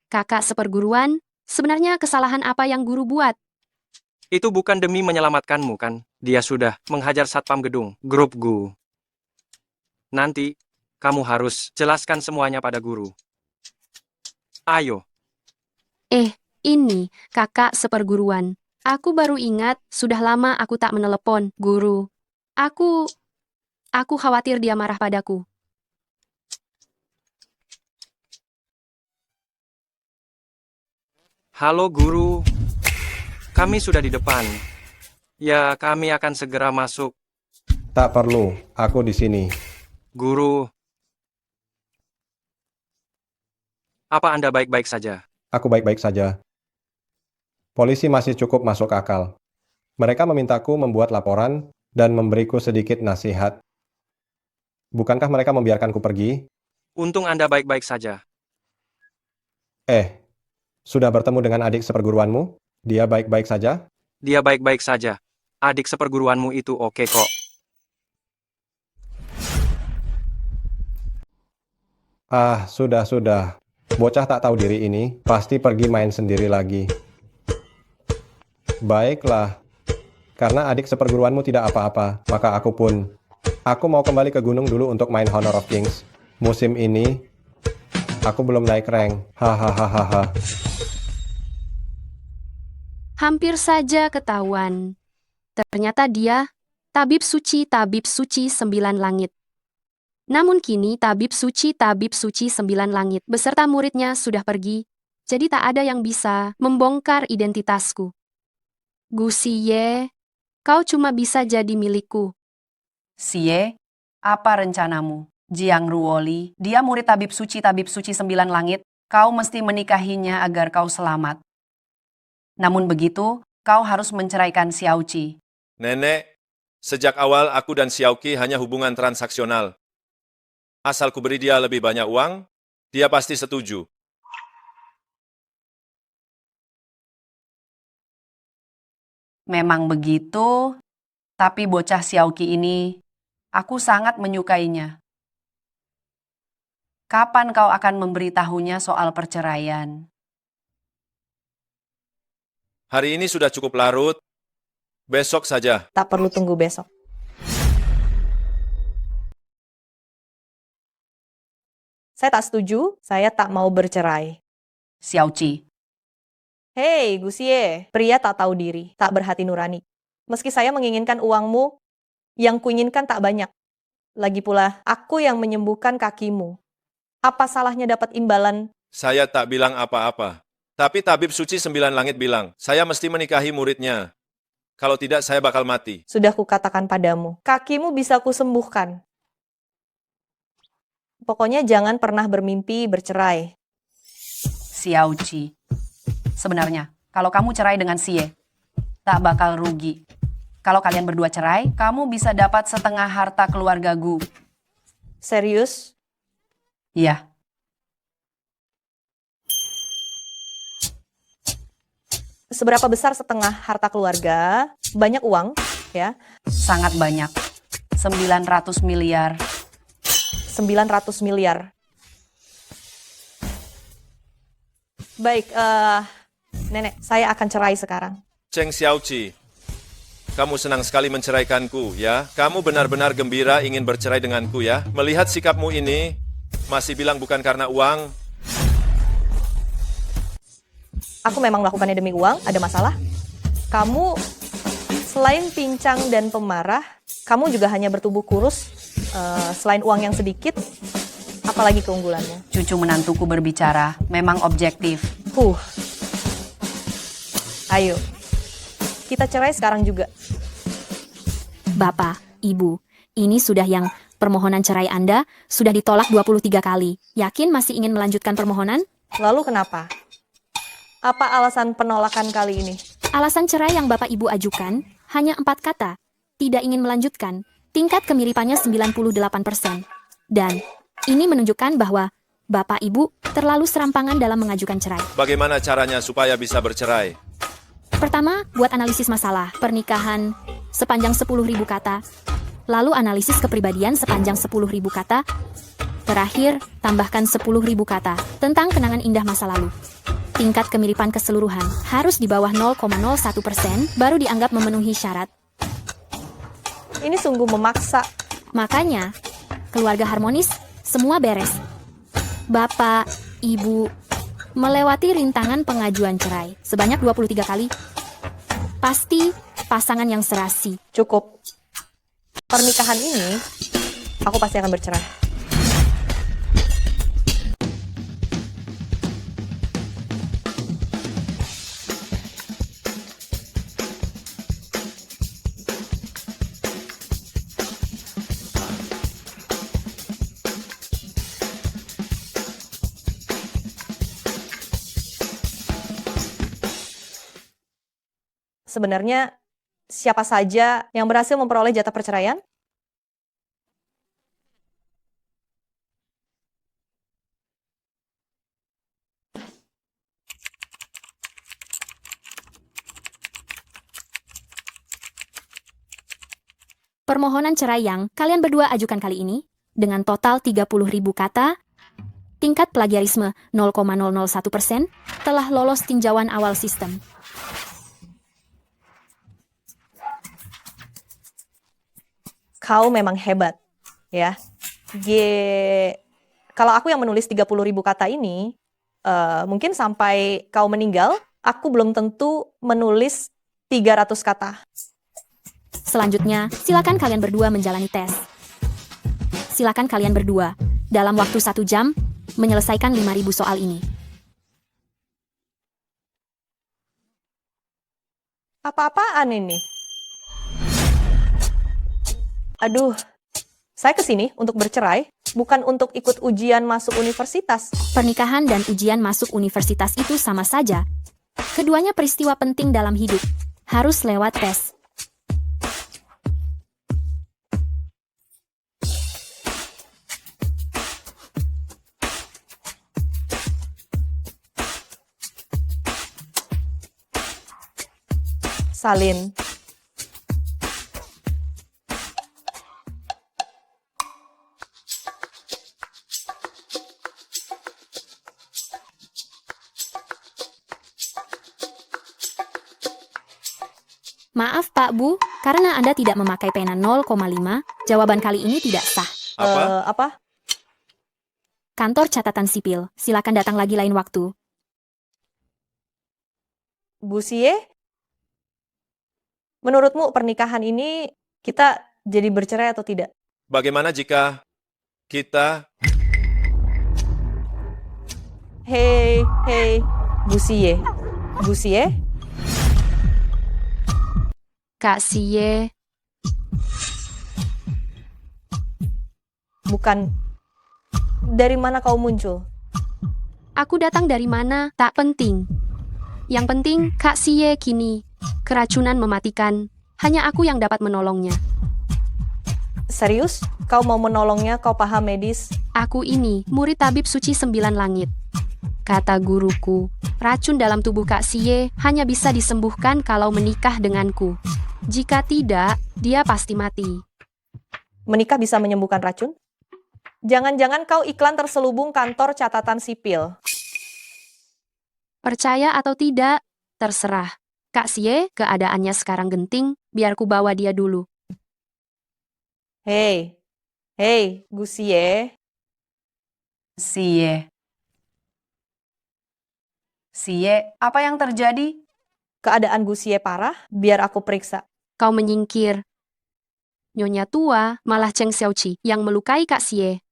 [SPEAKER 11] Kakak seperguruan, sebenarnya kesalahan apa yang guru buat?
[SPEAKER 3] Itu bukan demi menyelamatkanmu kan? Dia sudah menghajar satpam gedung, grup Gu. Nanti, kamu harus jelaskan semuanya pada guru. Ayo.
[SPEAKER 11] Ini kakak seperguruan. Aku baru ingat, sudah lama aku tak menelepon, guru. Aku khawatir dia marah padaku.
[SPEAKER 3] Halo guru. Kami sudah di depan. Ya, kami akan segera masuk.
[SPEAKER 2] Tak perlu, aku di sini.
[SPEAKER 3] Guru. Apa Anda baik-baik saja?
[SPEAKER 2] Aku baik-baik saja. Polisi masih cukup masuk akal. Mereka memintaku membuat laporan dan memberiku sedikit nasihat. Bukankah mereka membiarkanku pergi?
[SPEAKER 3] Untung Anda baik-baik saja.
[SPEAKER 2] Sudah bertemu dengan adik seperguruanmu? Dia baik-baik saja?
[SPEAKER 3] Dia baik-baik saja. Adik seperguruanmu itu oke kok.
[SPEAKER 2] Sudah. Bocah tak tahu diri ini pasti pergi main sendiri lagi. Baiklah. Karena adik seperguruanmu tidak apa-apa, maka aku pun. Aku mau kembali ke gunung dulu untuk main Honor of Kings. Musim ini, aku belum naik rank. Hahaha.
[SPEAKER 11] Hampir saja ketahuan. Ternyata dia tabib suci 9 langit. Namun kini tabib suci 9 langit beserta muridnya sudah pergi, jadi tak ada yang bisa membongkar identitasku. Gu Xie, kau cuma bisa jadi milikku.
[SPEAKER 6] Xie, apa rencanamu? Jiang Ruoli, dia murid tabib suci 9 langit, kau mesti menikahinya agar kau selamat. Namun begitu, kau harus menceraikan Xiaoqi.
[SPEAKER 4] Nenek, sejak awal aku dan Xiaoqi hanya hubungan transaksional. Asal ku beri dia lebih banyak uang, dia pasti setuju.
[SPEAKER 6] Memang begitu, tapi bocah Xiaoqi ini, aku sangat menyukainya. Kapan kau akan memberitahunya soal perceraian?
[SPEAKER 4] Hari ini sudah cukup larut, besok saja.
[SPEAKER 1] Tak perlu tunggu besok. Saya tak setuju, saya tak mau bercerai.
[SPEAKER 6] Xiaoqi.
[SPEAKER 1] Hei, Gu Xie, pria tak tahu diri, tak berhati nurani. Meski saya menginginkan uangmu, yang kuinginkan tak banyak. Lagi pula, aku yang menyembuhkan kakimu. Apa salahnya dapat imbalan?
[SPEAKER 4] Saya tak bilang apa-apa. Tapi tabib suci 9 langit bilang, saya mesti menikahi muridnya. Kalau tidak, saya bakal mati.
[SPEAKER 1] Sudah kukatakan padamu, kakimu bisa kusembuhkan. Pokoknya jangan pernah bermimpi bercerai.
[SPEAKER 6] Xiaoqi. Sebenarnya, kalau kamu cerai dengan Xie, tak bakal rugi. Kalau kalian berdua cerai, kamu bisa dapat setengah harta keluarga Gu.
[SPEAKER 1] Serius?
[SPEAKER 6] Iya.
[SPEAKER 1] Seberapa besar setengah harta keluarga? Banyak uang, ya?
[SPEAKER 6] Sangat banyak. 900 miliar.
[SPEAKER 1] 900 miliar. Baik, Nenek, saya akan cerai sekarang.
[SPEAKER 4] Cheng Xiaoqi, kamu senang sekali menceraikanku, ya? Kamu benar-benar gembira ingin bercerai denganku, ya? Melihat sikapmu ini, masih bilang bukan karena uang.
[SPEAKER 1] Aku memang melakukannya demi uang, ada masalah? Kamu selain pincang dan pemarah, kamu juga hanya bertubuh kurus, selain uang yang sedikit, apalagi keunggulannya?
[SPEAKER 6] Cucu menantuku berbicara, memang objektif.
[SPEAKER 1] Ayo, kita cerai sekarang juga.
[SPEAKER 11] Bapak, Ibu, ini sudah yang permohonan cerai Anda sudah ditolak 23 kali. Yakin masih ingin melanjutkan permohonan?
[SPEAKER 1] Lalu kenapa? Apa alasan penolakan kali ini?
[SPEAKER 11] Alasan cerai yang Bapak Ibu ajukan hanya 4 kata. Tidak ingin melanjutkan. Tingkat kemiripannya 98%. Dan ini menunjukkan bahwa Bapak Ibu terlalu serampangan dalam mengajukan cerai.
[SPEAKER 4] Bagaimana caranya supaya bisa bercerai?
[SPEAKER 11] Pertama, buat analisis masalah pernikahan sepanjang 10.000 kata. Lalu analisis kepribadian sepanjang 10.000 kata. Terakhir, tambahkan 10.000 kata tentang kenangan indah masa lalu. Tingkat kemiripan keseluruhan harus di bawah 0,01% baru dianggap memenuhi syarat.
[SPEAKER 1] Ini sungguh memaksa.
[SPEAKER 11] Makanya, keluarga harmonis, semua beres. Bapak, Ibu, melewati rintangan pengajuan cerai sebanyak 23 kali. Pasti pasangan yang serasi.
[SPEAKER 1] Cukup. Pernikahan ini, aku pasti akan bercerai. Sebenarnya siapa saja yang berhasil memperoleh jatah perceraian?
[SPEAKER 11] Permohonan cerai yang kalian berdua ajukan kali ini, dengan total 30.000 kata, tingkat plagiarisme 0,001%, telah lolos tinjauan awal sistem.
[SPEAKER 1] Kau memang hebat, ya. Kalau aku yang menulis 30.000 kata ini, mungkin sampai kau meninggal, aku belum tentu menulis 300 kata.
[SPEAKER 11] Selanjutnya, silakan kalian berdua menjalani tes. Silakan kalian berdua, dalam waktu 1 jam, menyelesaikan 5.000 soal ini.
[SPEAKER 1] Apa-apaan ini? Aduh, saya kesini untuk bercerai, bukan untuk ikut ujian masuk universitas.
[SPEAKER 11] Pernikahan dan ujian masuk universitas itu sama saja. Keduanya peristiwa penting dalam hidup. Harus lewat tes.
[SPEAKER 1] Salin.
[SPEAKER 11] Maaf Pak Bu, karena Anda tidak memakai pena 0,5, jawaban kali ini tidak sah.
[SPEAKER 1] Apa?
[SPEAKER 11] Kantor catatan sipil, silakan datang lagi lain waktu.
[SPEAKER 1] Bu Xie, menurutmu pernikahan ini kita jadi bercerai atau tidak?
[SPEAKER 4] Bagaimana jika kita
[SPEAKER 1] Hei, Gusie. Gusie?
[SPEAKER 11] Kak Xie,
[SPEAKER 1] Bukan. Dari mana kau muncul?
[SPEAKER 11] aku datang dari mana tak penting. Yang penting Kak Xie kini keracunan mematikan. Hanya aku yang dapat menolongnya.
[SPEAKER 1] Serius? Kau mau menolongnya? Kau paham medis?
[SPEAKER 11] Aku ini murid tabib suci 9 langit. Kata guruku, racun dalam tubuh Kak Xie hanya bisa disembuhkan kalau menikah denganku. Jika tidak, dia pasti mati.
[SPEAKER 1] Menikah bisa menyembuhkan racun? Jangan-jangan kau iklan terselubung kantor catatan sipil.
[SPEAKER 11] Percaya atau tidak, terserah. Kak Xie, keadaannya sekarang genting, biar ku bawa dia dulu.
[SPEAKER 1] Hei, Gusie.
[SPEAKER 6] Xie, apa yang terjadi?
[SPEAKER 1] Keadaan Gusie parah, biar aku periksa.
[SPEAKER 11] Kau menyingkir. Nyonya tua, malah Cheng Xiaoqi yang melukai Kak Xie.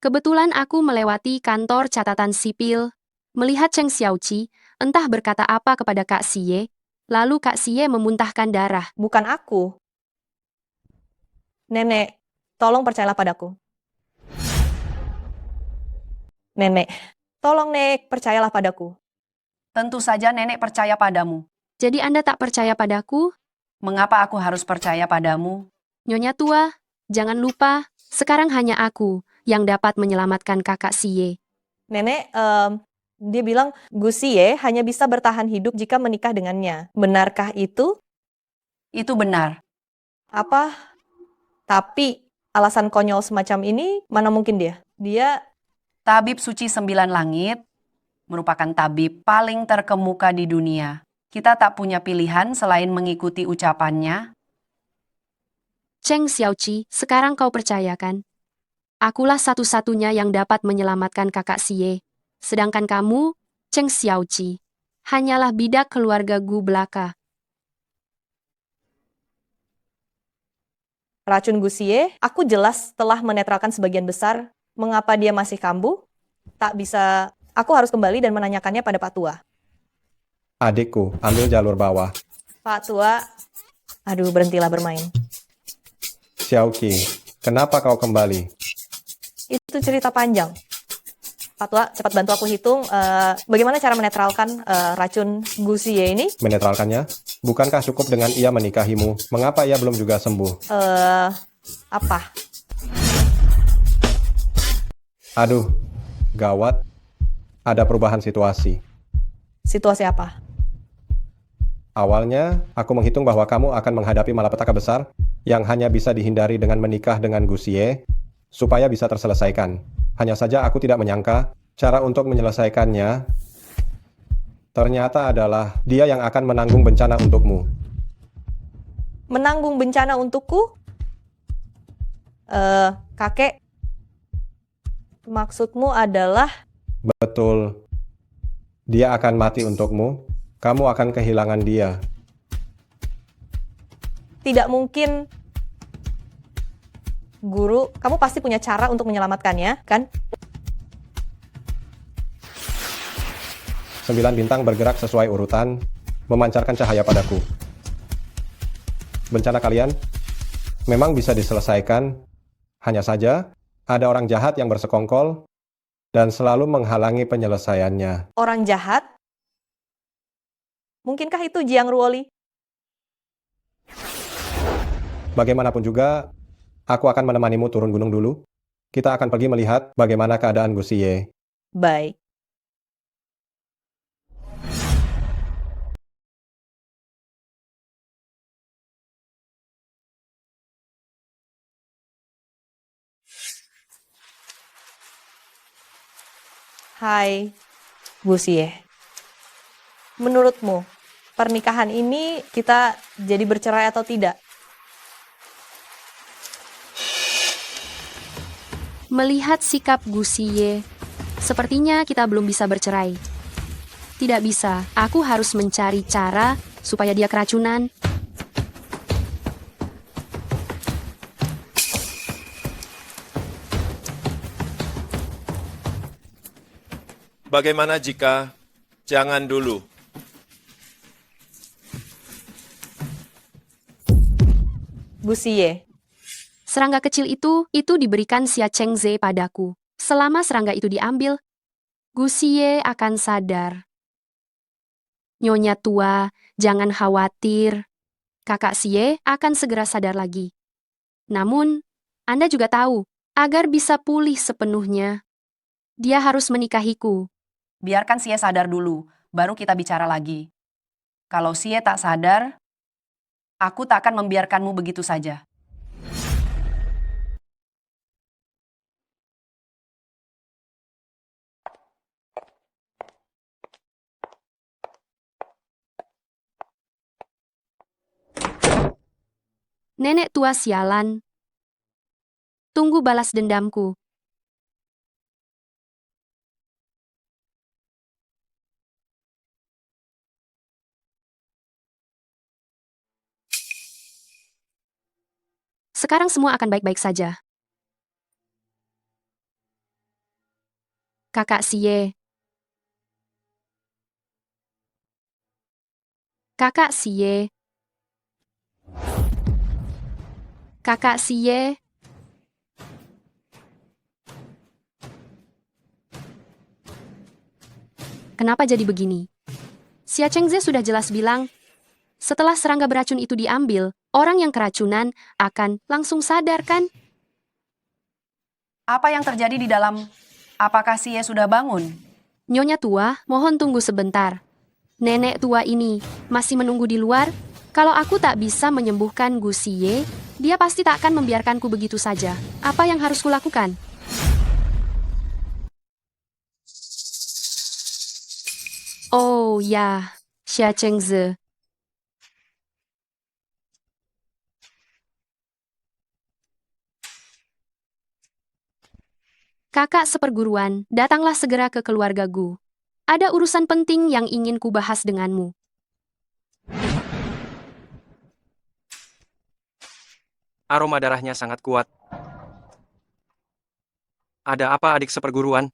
[SPEAKER 11] Kebetulan aku melewati kantor catatan sipil, melihat Cheng Xiaoqi entah berkata apa kepada Kak Xie, lalu Kak Xie memuntahkan darah.
[SPEAKER 1] Bukan aku. Nenek, tolong percayalah padaku. Nenek, tolong Nek, percayalah padaku.
[SPEAKER 6] Tentu saja nenek percaya padamu.
[SPEAKER 11] Jadi Anda tak percaya padaku?
[SPEAKER 6] Mengapa aku harus percaya padamu?
[SPEAKER 11] Nyonya tua, jangan lupa, sekarang hanya aku yang dapat menyelamatkan kakak Xie.
[SPEAKER 1] Nenek, dia bilang Gusie hanya bisa bertahan hidup jika menikah dengannya. Benarkah itu?
[SPEAKER 6] Itu benar.
[SPEAKER 1] Apa? Tapi alasan konyol semacam ini, mana mungkin dia? Dia
[SPEAKER 6] Tabib Suci 9 Langit merupakan tabib paling terkemuka di dunia. Kita tak punya pilihan selain mengikuti ucapannya.
[SPEAKER 11] Cheng Xiaoqi, sekarang kau percayakan. Akulah satu-satunya yang dapat menyelamatkan kakak Xie. Sedangkan kamu, Cheng Xiaoqi, hanyalah bidak keluarga Gu belaka.
[SPEAKER 1] racun Gusie, aku jelas telah menetralkan sebagian besar. Mengapa dia masih kambuh? Tak bisa, aku harus kembali dan menanyakannya pada Pak Tua.
[SPEAKER 2] Adikku, ambil jalur bawah.
[SPEAKER 1] Pak Tua, aduh berhentilah bermain.
[SPEAKER 2] Xiaoqi, kenapa kau kembali?
[SPEAKER 1] Itu cerita panjang. Pak Tua, cepat bantu aku hitung bagaimana cara menetralkan racun Gusie ini.
[SPEAKER 2] Menetralkannya? Bukankah cukup dengan ia menikahimu? Mengapa ia belum juga sembuh?
[SPEAKER 1] Apa?
[SPEAKER 2] Aduh, gawat. Ada perubahan situasi.
[SPEAKER 1] Situasi apa?
[SPEAKER 2] Awalnya, aku menghitung bahwa kamu akan menghadapi malapetaka besar yang hanya bisa dihindari dengan menikah dengan Gusie supaya bisa terselesaikan. Hanya saja aku tidak menyangka cara untuk menyelesaikannya ternyata adalah dia yang akan menanggung bencana untukmu.
[SPEAKER 1] Menanggung bencana untukku? Kakek, maksudmu adalah...
[SPEAKER 2] Betul. Dia akan mati untukmu. Kamu akan kehilangan dia.
[SPEAKER 1] Tidak mungkin. Guru, kamu pasti punya cara untuk menyelamatkannya, kan?
[SPEAKER 2] 9 bintang bergerak sesuai urutan, memancarkan cahaya padaku. Bencana kalian memang bisa diselesaikan, hanya saja ada orang jahat yang bersekongkol dan selalu menghalangi penyelesaiannya.
[SPEAKER 1] Orang jahat? Mungkinkah itu Jiang Ruoli?
[SPEAKER 2] Bagaimanapun juga, aku akan menemanimu turun gunung dulu. Kita akan pergi melihat bagaimana keadaan Gusie.
[SPEAKER 1] Baik. Hai, Gusie. Menurutmu, pernikahan ini kita jadi bercerai atau tidak?
[SPEAKER 11] Melihat sikap Gusie, sepertinya kita belum bisa bercerai. Tidak bisa, aku harus mencari cara supaya dia keracunan.
[SPEAKER 4] Bagaimana jika jangan dulu?
[SPEAKER 1] Gu Xie,
[SPEAKER 11] Serangga kecil itu diberikan Xia Chengze padaku. Selama serangga itu diambil, Gu Xie akan sadar. Nyonya tua, jangan khawatir. Kakak Xie akan segera sadar lagi. Namun, Anda juga tahu, agar bisa pulih sepenuhnya, dia harus menikahiku.
[SPEAKER 6] Biarkan Xie sadar dulu, baru kita bicara lagi. Kalau Xie tak sadar, aku tak akan membiarkanmu begitu saja.
[SPEAKER 11] Nenek tua sialan. Tunggu balas dendamku. Sekarang semua akan baik-baik saja. Kakak Xie. Kakak Xie. Kakak Xie. Kenapa jadi begini? Xia Chengze sudah jelas bilang, setelah serangga beracun itu diambil, orang yang keracunan akan langsung sadar kan?
[SPEAKER 6] Apa yang terjadi di dalam? Apakah Xie sudah bangun?
[SPEAKER 11] Nyonya tua, mohon tunggu sebentar. Nenek tua ini masih menunggu di luar. Kalau aku tak bisa menyembuhkan Gu Xie, dia pasti tak akan membiarkanku begitu saja. Apa yang harus kulakukan? Oh ya, Xia Chengze. Kakak seperguruan, datanglah segera ke keluarga Gu. Ada urusan penting yang ingin ku bahas denganmu.
[SPEAKER 3] Aroma darahnya sangat kuat. Ada apa adik seperguruan?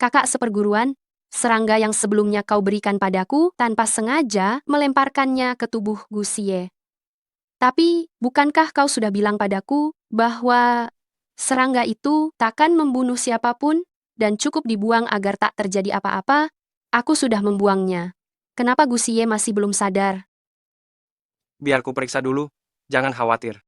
[SPEAKER 11] Kakak seperguruan, serangga yang sebelumnya kau berikan padaku tanpa sengaja melemparkannya ke tubuh Gu Xie. Tapi, bukankah kau sudah bilang padaku bahwa serangga itu takkan membunuh siapapun dan cukup dibuang agar tak terjadi apa-apa? Aku sudah membuangnya. Kenapa Gu Xie masih belum sadar?
[SPEAKER 3] Biar ku periksa dulu, jangan khawatir.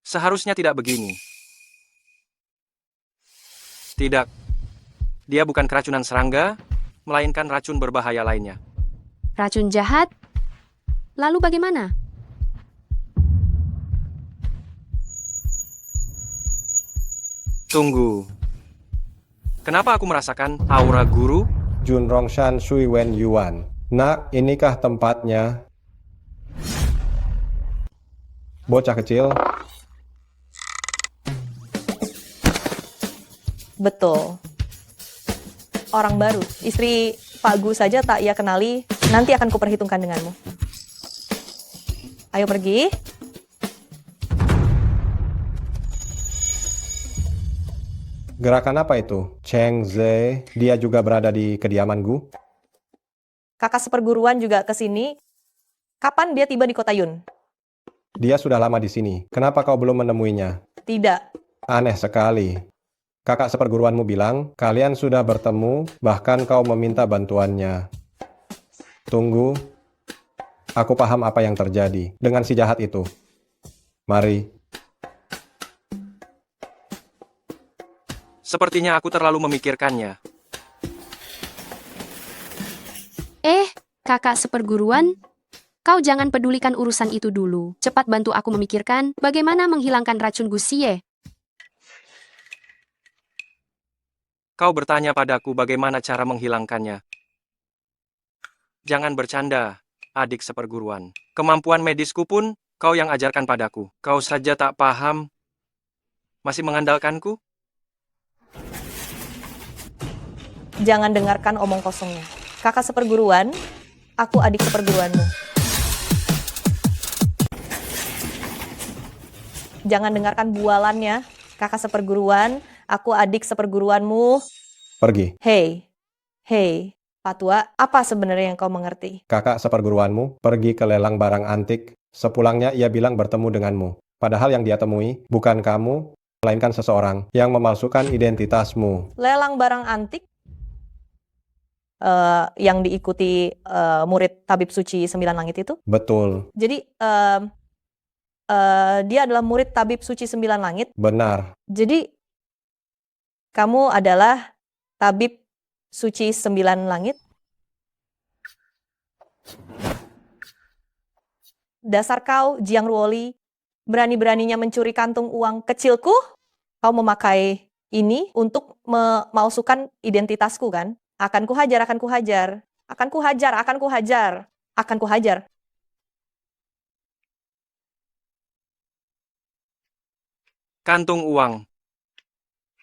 [SPEAKER 3] Seharusnya tidak begini. Tidak. Dia bukan keracunan serangga, melainkan racun berbahaya lainnya.
[SPEAKER 11] Racun jahat? Lalu bagaimana?
[SPEAKER 3] Tunggu. Kenapa aku merasakan aura guru?
[SPEAKER 2] Jun Rongshan Shui Wen Yuan. Nak, inikah tempatnya? Bocah kecil,
[SPEAKER 1] betul. Orang baru, istri Pak Gu saja tak ia kenali, nanti akan kuperhitungkan denganmu. Ayo pergi.
[SPEAKER 2] gerakan apa itu? Cheng Ze, dia juga berada di kediaman Gu?
[SPEAKER 1] Kakak seperguruan juga ke sini. Kapan dia tiba di kota Yun?
[SPEAKER 2] Dia sudah lama di sini. Kenapa kau belum menemuinya?
[SPEAKER 1] Tidak.
[SPEAKER 2] Aneh sekali. Kakak seperguruanmu bilang, kalian sudah bertemu, bahkan kau meminta bantuannya. Tunggu. Aku paham apa yang terjadi dengan si jahat itu. Mari.
[SPEAKER 3] Sepertinya aku terlalu memikirkannya.
[SPEAKER 11] Kakak seperguruan, kau jangan pedulikan urusan itu dulu. Cepat bantu aku memikirkan bagaimana menghilangkan racun Gu Xie.
[SPEAKER 3] Kau bertanya padaku bagaimana cara menghilangkannya. Jangan bercanda, adik seperguruan. Kemampuan medisku pun kau yang ajarkan padaku. Kau saja tak paham. Masih mengandalkanku?
[SPEAKER 1] Jangan dengarkan omong kosongnya. Kakak seperguruan, aku adik seperguruanmu. Jangan dengarkan bualannya. Kakak seperguruan, aku adik seperguruanmu.
[SPEAKER 2] Pergi.
[SPEAKER 1] Hei, Patua, apa sebenarnya yang kau mengerti?
[SPEAKER 2] Kakak seperguruanmu pergi ke lelang barang antik. Sepulangnya ia bilang bertemu denganmu. Padahal yang dia temui bukan kamu, melainkan seseorang yang memalsukan identitasmu.
[SPEAKER 1] Lelang barang antik yang diikuti murid Tabib Suci 9 Langit itu?
[SPEAKER 2] Betul.
[SPEAKER 1] Jadi dia adalah murid Tabib Suci 9 Langit.
[SPEAKER 2] Benar.
[SPEAKER 1] Jadi kamu adalah Tabib Suci 9 Langit? Dasar kau, Jiang Ruoli, berani-beraninya mencuri kantung uang kecilku? Kau memakai ini untuk memalsukan identitasku kan? Akan kuhajar.
[SPEAKER 3] Kantung uang.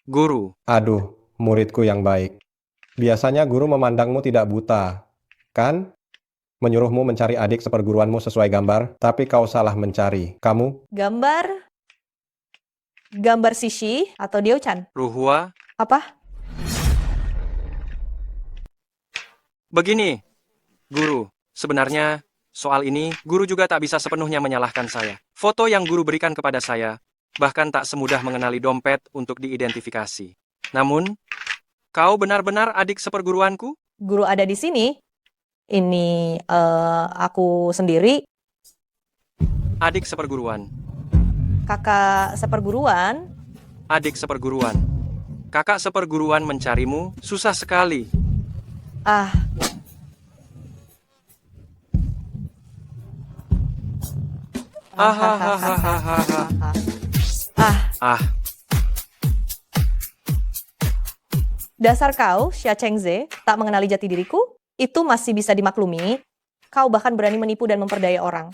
[SPEAKER 3] Guru.
[SPEAKER 2] Aduh, muridku yang baik. Biasanya guru memandangmu tidak buta, kan? Menyuruhmu mencari adik seperguruanmu sesuai gambar, tapi kau salah mencari. Kamu?
[SPEAKER 1] Gambar Sishi atau Diao-chan?
[SPEAKER 3] Ruhua.
[SPEAKER 1] Apa?
[SPEAKER 3] Begini, Guru. Sebenarnya, soal ini, Guru juga tak bisa sepenuhnya menyalahkan saya. Foto yang Guru berikan kepada saya, bahkan tak semudah mengenali dompet untuk diidentifikasi. Namun, kau benar-benar adik seperguruanku?
[SPEAKER 1] Guru ada di sini. Ini aku sendiri.
[SPEAKER 3] Adik seperguruan.
[SPEAKER 1] Kakak seperguruan.
[SPEAKER 3] Adik seperguruan. Kakak seperguruan mencarimu susah sekali.
[SPEAKER 1] Dasar kau, Xia Chengze, tak mengenali jati diriku, itu masih bisa dimaklumi. Kau bahkan berani menipu dan memperdaya orang.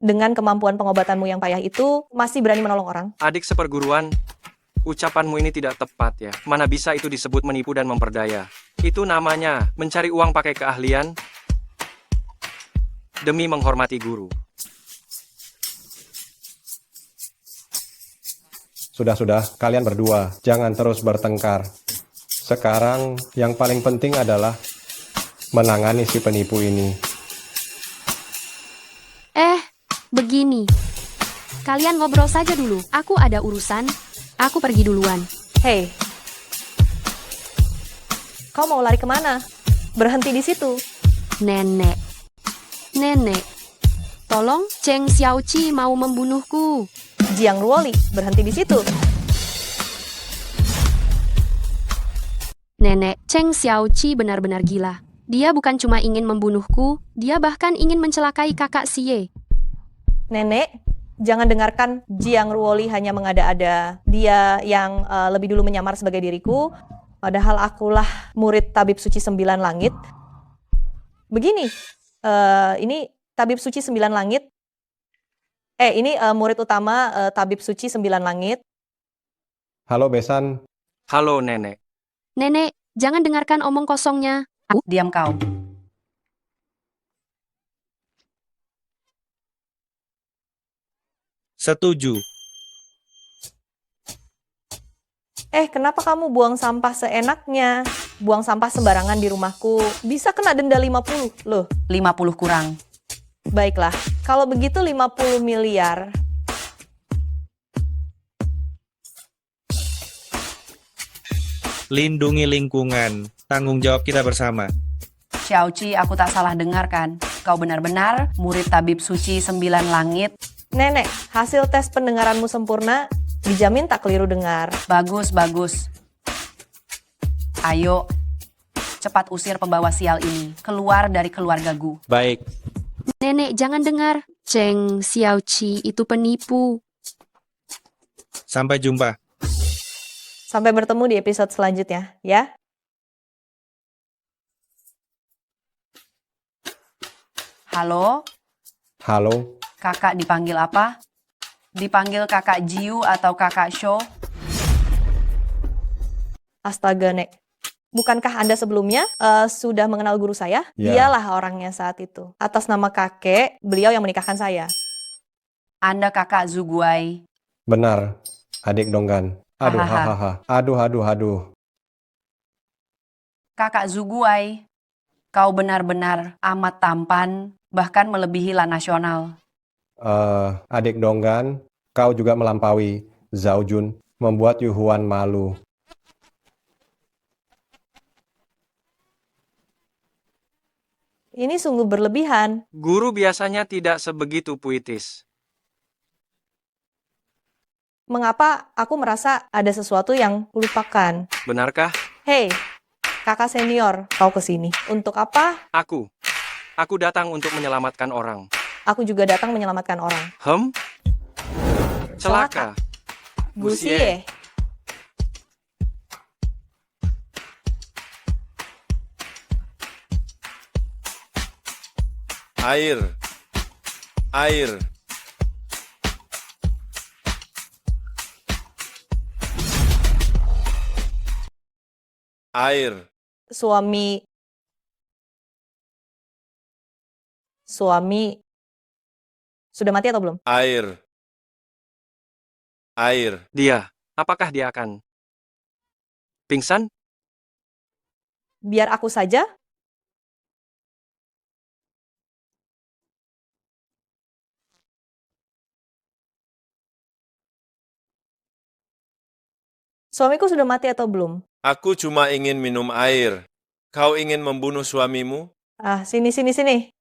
[SPEAKER 1] Dengan kemampuan pengobatanmu yang payah itu, masih berani menolong orang.
[SPEAKER 3] Adik seperguruan, ucapanmu ini tidak tepat ya. Mana bisa itu disebut menipu dan memperdaya. Itu namanya mencari uang pakai keahlian demi menghormati guru.
[SPEAKER 2] Sudah, kalian berdua, jangan terus bertengkar. Sekarang, yang paling penting adalah menangani si penipu ini.
[SPEAKER 11] Begini. Kalian ngobrol saja dulu. Aku ada urusan. Aku pergi duluan.
[SPEAKER 1] Hei. Kau mau lari kemana? Berhenti di situ.
[SPEAKER 11] Nenek. Tolong, Cheng Xiaoqi mau membunuhku.
[SPEAKER 1] Jiang Ruoli, berhenti di situ.
[SPEAKER 11] Nenek, Cheng Xiaoqi benar-benar gila. Dia bukan cuma ingin membunuhku, dia bahkan ingin mencelakai kakak Xie.
[SPEAKER 1] Nenek, jangan dengarkan Jiang Ruoli hanya mengada-ada. Dia yang lebih dulu menyamar sebagai diriku, padahal akulah murid Tabib Suci 9 Langit. Begini, ini Tabib Suci 9 Langit. Ini murid utama Tabib Suci 9 Langit.
[SPEAKER 2] Halo Besan.
[SPEAKER 3] Halo Nenek.
[SPEAKER 11] Nenek, jangan dengarkan omong kosongnya.
[SPEAKER 6] Diam kau.
[SPEAKER 16] Setuju.
[SPEAKER 1] Kenapa kamu buang sampah seenaknya? Buang sampah sembarangan di rumahku. Bisa kena denda 50 loh.
[SPEAKER 6] 50 kurang.
[SPEAKER 1] Baiklah, kalau begitu 50 miliar.
[SPEAKER 16] Lindungi lingkungan. Tanggung jawab kita bersama.
[SPEAKER 6] Xiaoqi, aku tak salah dengar kan? Kau benar-benar murid Tabib Suci 9 Langit.
[SPEAKER 1] Nenek, hasil tes pendengaranmu sempurna, dijamin tak keliru dengar.
[SPEAKER 6] Bagus. Ayo, cepat usir pembawa sial ini. Keluar dari keluarga Gu.
[SPEAKER 3] Baik.
[SPEAKER 11] Nenek, jangan dengar. Cheng Xiaoqi itu penipu.
[SPEAKER 16] Sampai jumpa.
[SPEAKER 1] Sampai bertemu di episode selanjutnya, ya.
[SPEAKER 6] Halo? Kakak dipanggil apa? Dipanggil kakak Jiu atau kakak Sho?
[SPEAKER 1] Astaga, Nek. Bukankah Anda sebelumnya sudah mengenal guru saya?
[SPEAKER 2] Ya.
[SPEAKER 1] Dialah orangnya saat itu. Atas nama kakek, beliau yang menikahkan saya.
[SPEAKER 6] Anda kakak Zuguai.
[SPEAKER 2] Benar, adik Donggan. Aduh,
[SPEAKER 6] Hahaha.
[SPEAKER 2] hahaha. Aduh.
[SPEAKER 6] Kakak Zuguai, kau benar-benar amat tampan, bahkan melebihi La Nasional.
[SPEAKER 2] Adik Donggan, kau juga melampaui Zhao Jun, membuat Yu Huan malu.
[SPEAKER 1] Ini sungguh berlebihan.
[SPEAKER 17] Guru biasanya tidak sebegitu puitis.
[SPEAKER 1] Mengapa aku merasa ada sesuatu yang kulupakan?
[SPEAKER 17] Benarkah?
[SPEAKER 1] Hei, kakak senior, kau kesini. Untuk apa?
[SPEAKER 17] Aku datang untuk menyelamatkan orang.
[SPEAKER 1] Aku juga datang menyelamatkan orang.
[SPEAKER 17] Celaka.
[SPEAKER 1] Gusie.
[SPEAKER 4] Air.
[SPEAKER 1] Suami sudah mati atau belum?
[SPEAKER 4] Air.
[SPEAKER 17] Dia, apakah dia akan pingsan?
[SPEAKER 1] Biar aku saja. Suamiku sudah mati atau belum?
[SPEAKER 4] Aku cuma ingin minum air. Kau ingin membunuh suamimu?
[SPEAKER 1] Sini. Sini.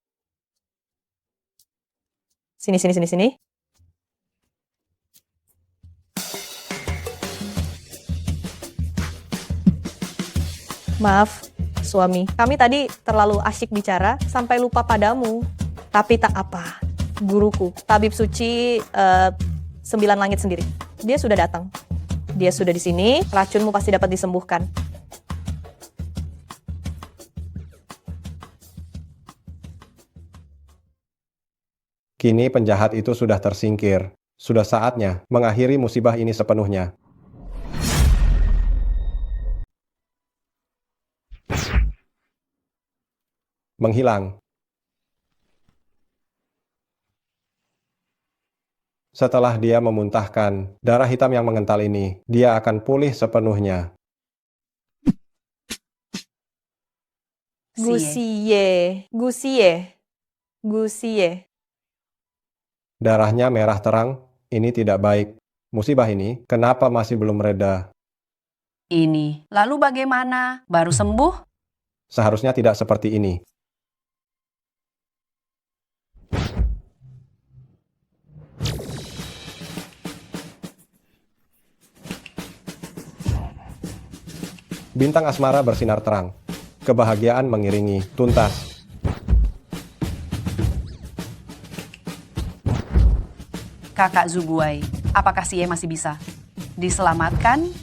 [SPEAKER 1] Maaf, suami. Kami tadi terlalu asyik bicara sampai lupa padamu. Tapi tak apa. Guruku, tabib suci 9 langit sendiri. Dia sudah datang. Dia sudah di sini, racunmu pasti dapat disembuhkan.
[SPEAKER 2] Kini penjahat itu sudah tersingkir. Sudah saatnya mengakhiri musibah ini sepenuhnya. Menghilang. Setelah dia memuntahkan darah hitam yang mengental ini, dia akan pulih sepenuhnya.
[SPEAKER 1] Gusie.
[SPEAKER 2] Darahnya merah terang, ini tidak baik. Musibah ini kenapa masih belum reda?
[SPEAKER 6] Ini, lalu bagaimana? Baru sembuh?
[SPEAKER 2] Seharusnya tidak seperti ini. Bintang asmara bersinar terang. Kebahagiaan mengiringi, tuntas.
[SPEAKER 6] Kakak Zuguai, apakah Xie masih bisa diselamatkan?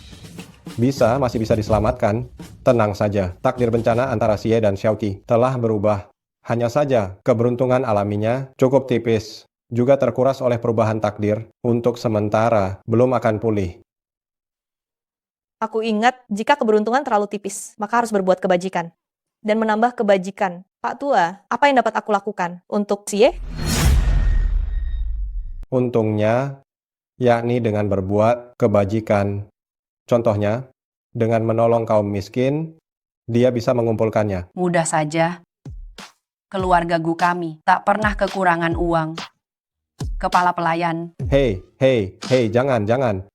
[SPEAKER 2] Masih bisa diselamatkan. Tenang saja, takdir bencana antara Xie dan Xiaoqi telah berubah. Hanya saja, keberuntungan alaminya cukup tipis. Juga terkuras oleh perubahan takdir, untuk sementara belum akan pulih.
[SPEAKER 1] Aku ingat, jika keberuntungan terlalu tipis, maka harus berbuat kebajikan. Dan menambah kebajikan. Pak Tua, apa yang dapat aku lakukan untuk Xie?
[SPEAKER 2] Untungnya, yakni dengan berbuat kebajikan. Contohnya, dengan menolong kaum miskin, dia bisa mengumpulkannya.
[SPEAKER 6] Mudah saja. Keluarga Gu kami tak pernah kekurangan uang. Kepala pelayan.
[SPEAKER 2] Hei, jangan.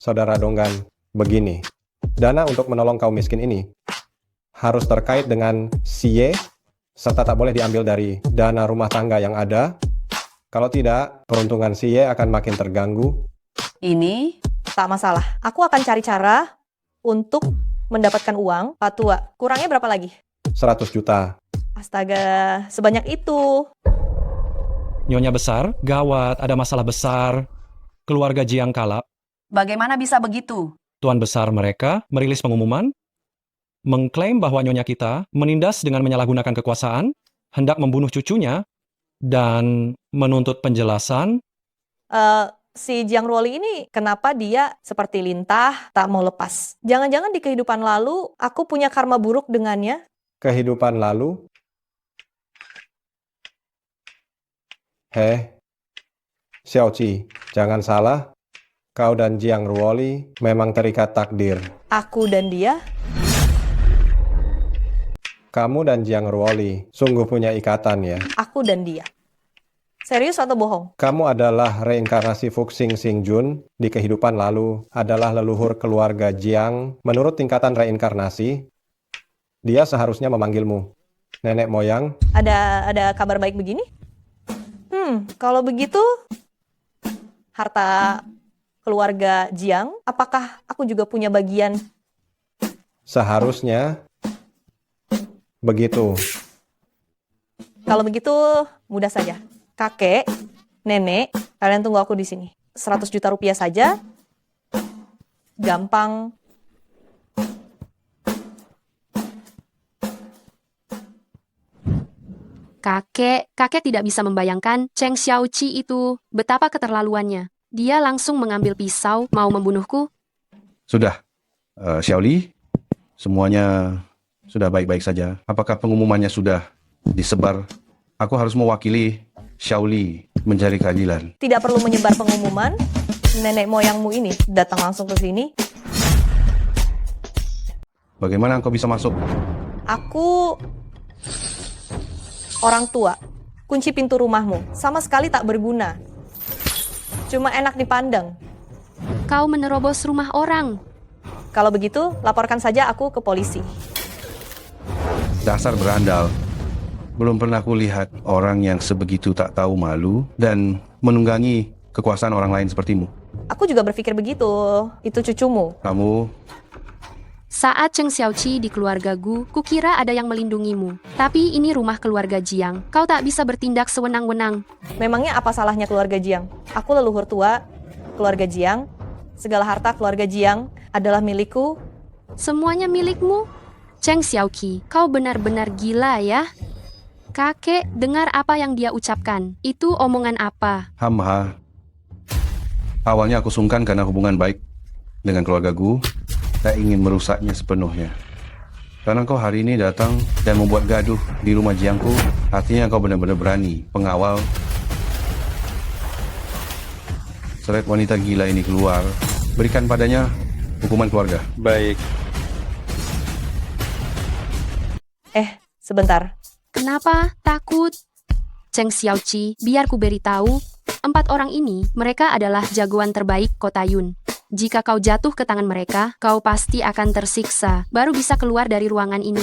[SPEAKER 2] Saudara Donggan, begini. Dana untuk menolong kaum miskin ini harus terkait dengan Xie, serta tak boleh diambil dari dana rumah tangga yang ada. Kalau tidak, peruntungan Xie akan makin terganggu.
[SPEAKER 6] Ini?
[SPEAKER 1] Tak masalah. Aku akan cari cara untuk mendapatkan uang. Pak Tua, kurangnya berapa lagi?
[SPEAKER 2] 100 juta.
[SPEAKER 1] Astaga, sebanyak itu.
[SPEAKER 3] Nyonya besar, gawat, ada masalah besar. Keluarga Jiang Kalap.
[SPEAKER 6] Bagaimana bisa begitu?
[SPEAKER 3] Tuan besar mereka merilis pengumuman, mengklaim bahwa nyonya kita menindas dengan menyalahgunakan kekuasaan, hendak membunuh cucunya, dan menuntut penjelasan.
[SPEAKER 1] Si Jiang Ruoli ini, kenapa dia seperti lintah, tak mau lepas? Jangan-jangan di kehidupan lalu, aku punya karma buruk dengannya?
[SPEAKER 2] Kehidupan lalu? Xiaoqi, jangan salah. Kau dan Jiang Ruoli memang terikat takdir.
[SPEAKER 1] Aku dan dia?
[SPEAKER 2] Kamu dan Jiang Ruoli sungguh punya ikatan ya.
[SPEAKER 1] Aku dan dia. Serius atau bohong?
[SPEAKER 2] Kamu adalah reinkarnasi Fuxing Xingjun di kehidupan lalu, adalah leluhur keluarga Jiang. Menurut tingkatan reinkarnasi, dia seharusnya memanggilmu nenek moyang.
[SPEAKER 1] Ada kabar baik begini? Kalau begitu, harta keluarga Jiang, apakah aku juga punya bagian?
[SPEAKER 2] Seharusnya begitu.
[SPEAKER 1] Kalau begitu, mudah saja. Kakek, nenek, kalian tunggu aku di sini. 100 juta rupiah saja. Gampang.
[SPEAKER 11] Kakek tidak bisa membayangkan Cheng Xiaoqi itu betapa keterlaluannya. Dia langsung mengambil pisau, mau membunuhku.
[SPEAKER 13] Sudah, Xiaoli, semuanya sudah baik-baik saja. Apakah pengumumannya sudah disebar? Aku harus mewakili Xiaoli mencari keadilan.
[SPEAKER 1] Tidak perlu menyebar pengumuman. Nenek moyangmu ini datang langsung ke sini.
[SPEAKER 13] Bagaimana engkau bisa masuk?
[SPEAKER 1] Aku orang tua. Kunci pintu rumahmu sama sekali tak berguna. Cuma enak dipandang.
[SPEAKER 11] Kau menerobos rumah orang.
[SPEAKER 1] Kalau begitu, laporkan saja aku ke polisi.
[SPEAKER 13] Dasar berandal. Belum pernah kulihat orang yang sebegitu tak tahu malu dan menunggangi kekuasaan orang lain sepertimu.
[SPEAKER 1] Aku juga berpikir begitu. Itu cucumu.
[SPEAKER 13] Kamu
[SPEAKER 11] Saat Cheng Xiaoqi di keluarga Gu, kukira ada yang melindungimu. Tapi ini rumah keluarga Jiang. Kau tak bisa bertindak sewenang-wenang.
[SPEAKER 1] Memangnya apa salahnya keluarga Jiang? Aku leluhur tua, keluarga Jiang. Segala harta keluarga Jiang adalah milikku.
[SPEAKER 11] Semuanya milikmu? Cheng Xiaoqi, kau benar-benar gila ya? Kakek, dengar apa yang dia ucapkan. Itu omongan apa?
[SPEAKER 13] Hamha. Awalnya aku sungkan karena hubungan baik dengan keluarga Gu. Tak ingin merusaknya sepenuhnya. Karena kau hari ini datang dan membuat gaduh di rumah Jiangku, artinya kau benar-benar berani. Pengawal seret wanita gila ini keluar, berikan padanya hukuman keluarga.
[SPEAKER 8] Baik.
[SPEAKER 1] Sebentar.
[SPEAKER 11] Kenapa? Takut? Cheng Xiaoqi, biar ku beritahu. 4 orang ini, mereka adalah jagoan terbaik kota Yun. Jika kau jatuh ke tangan mereka, kau pasti akan tersiksa, baru bisa keluar dari ruangan ini.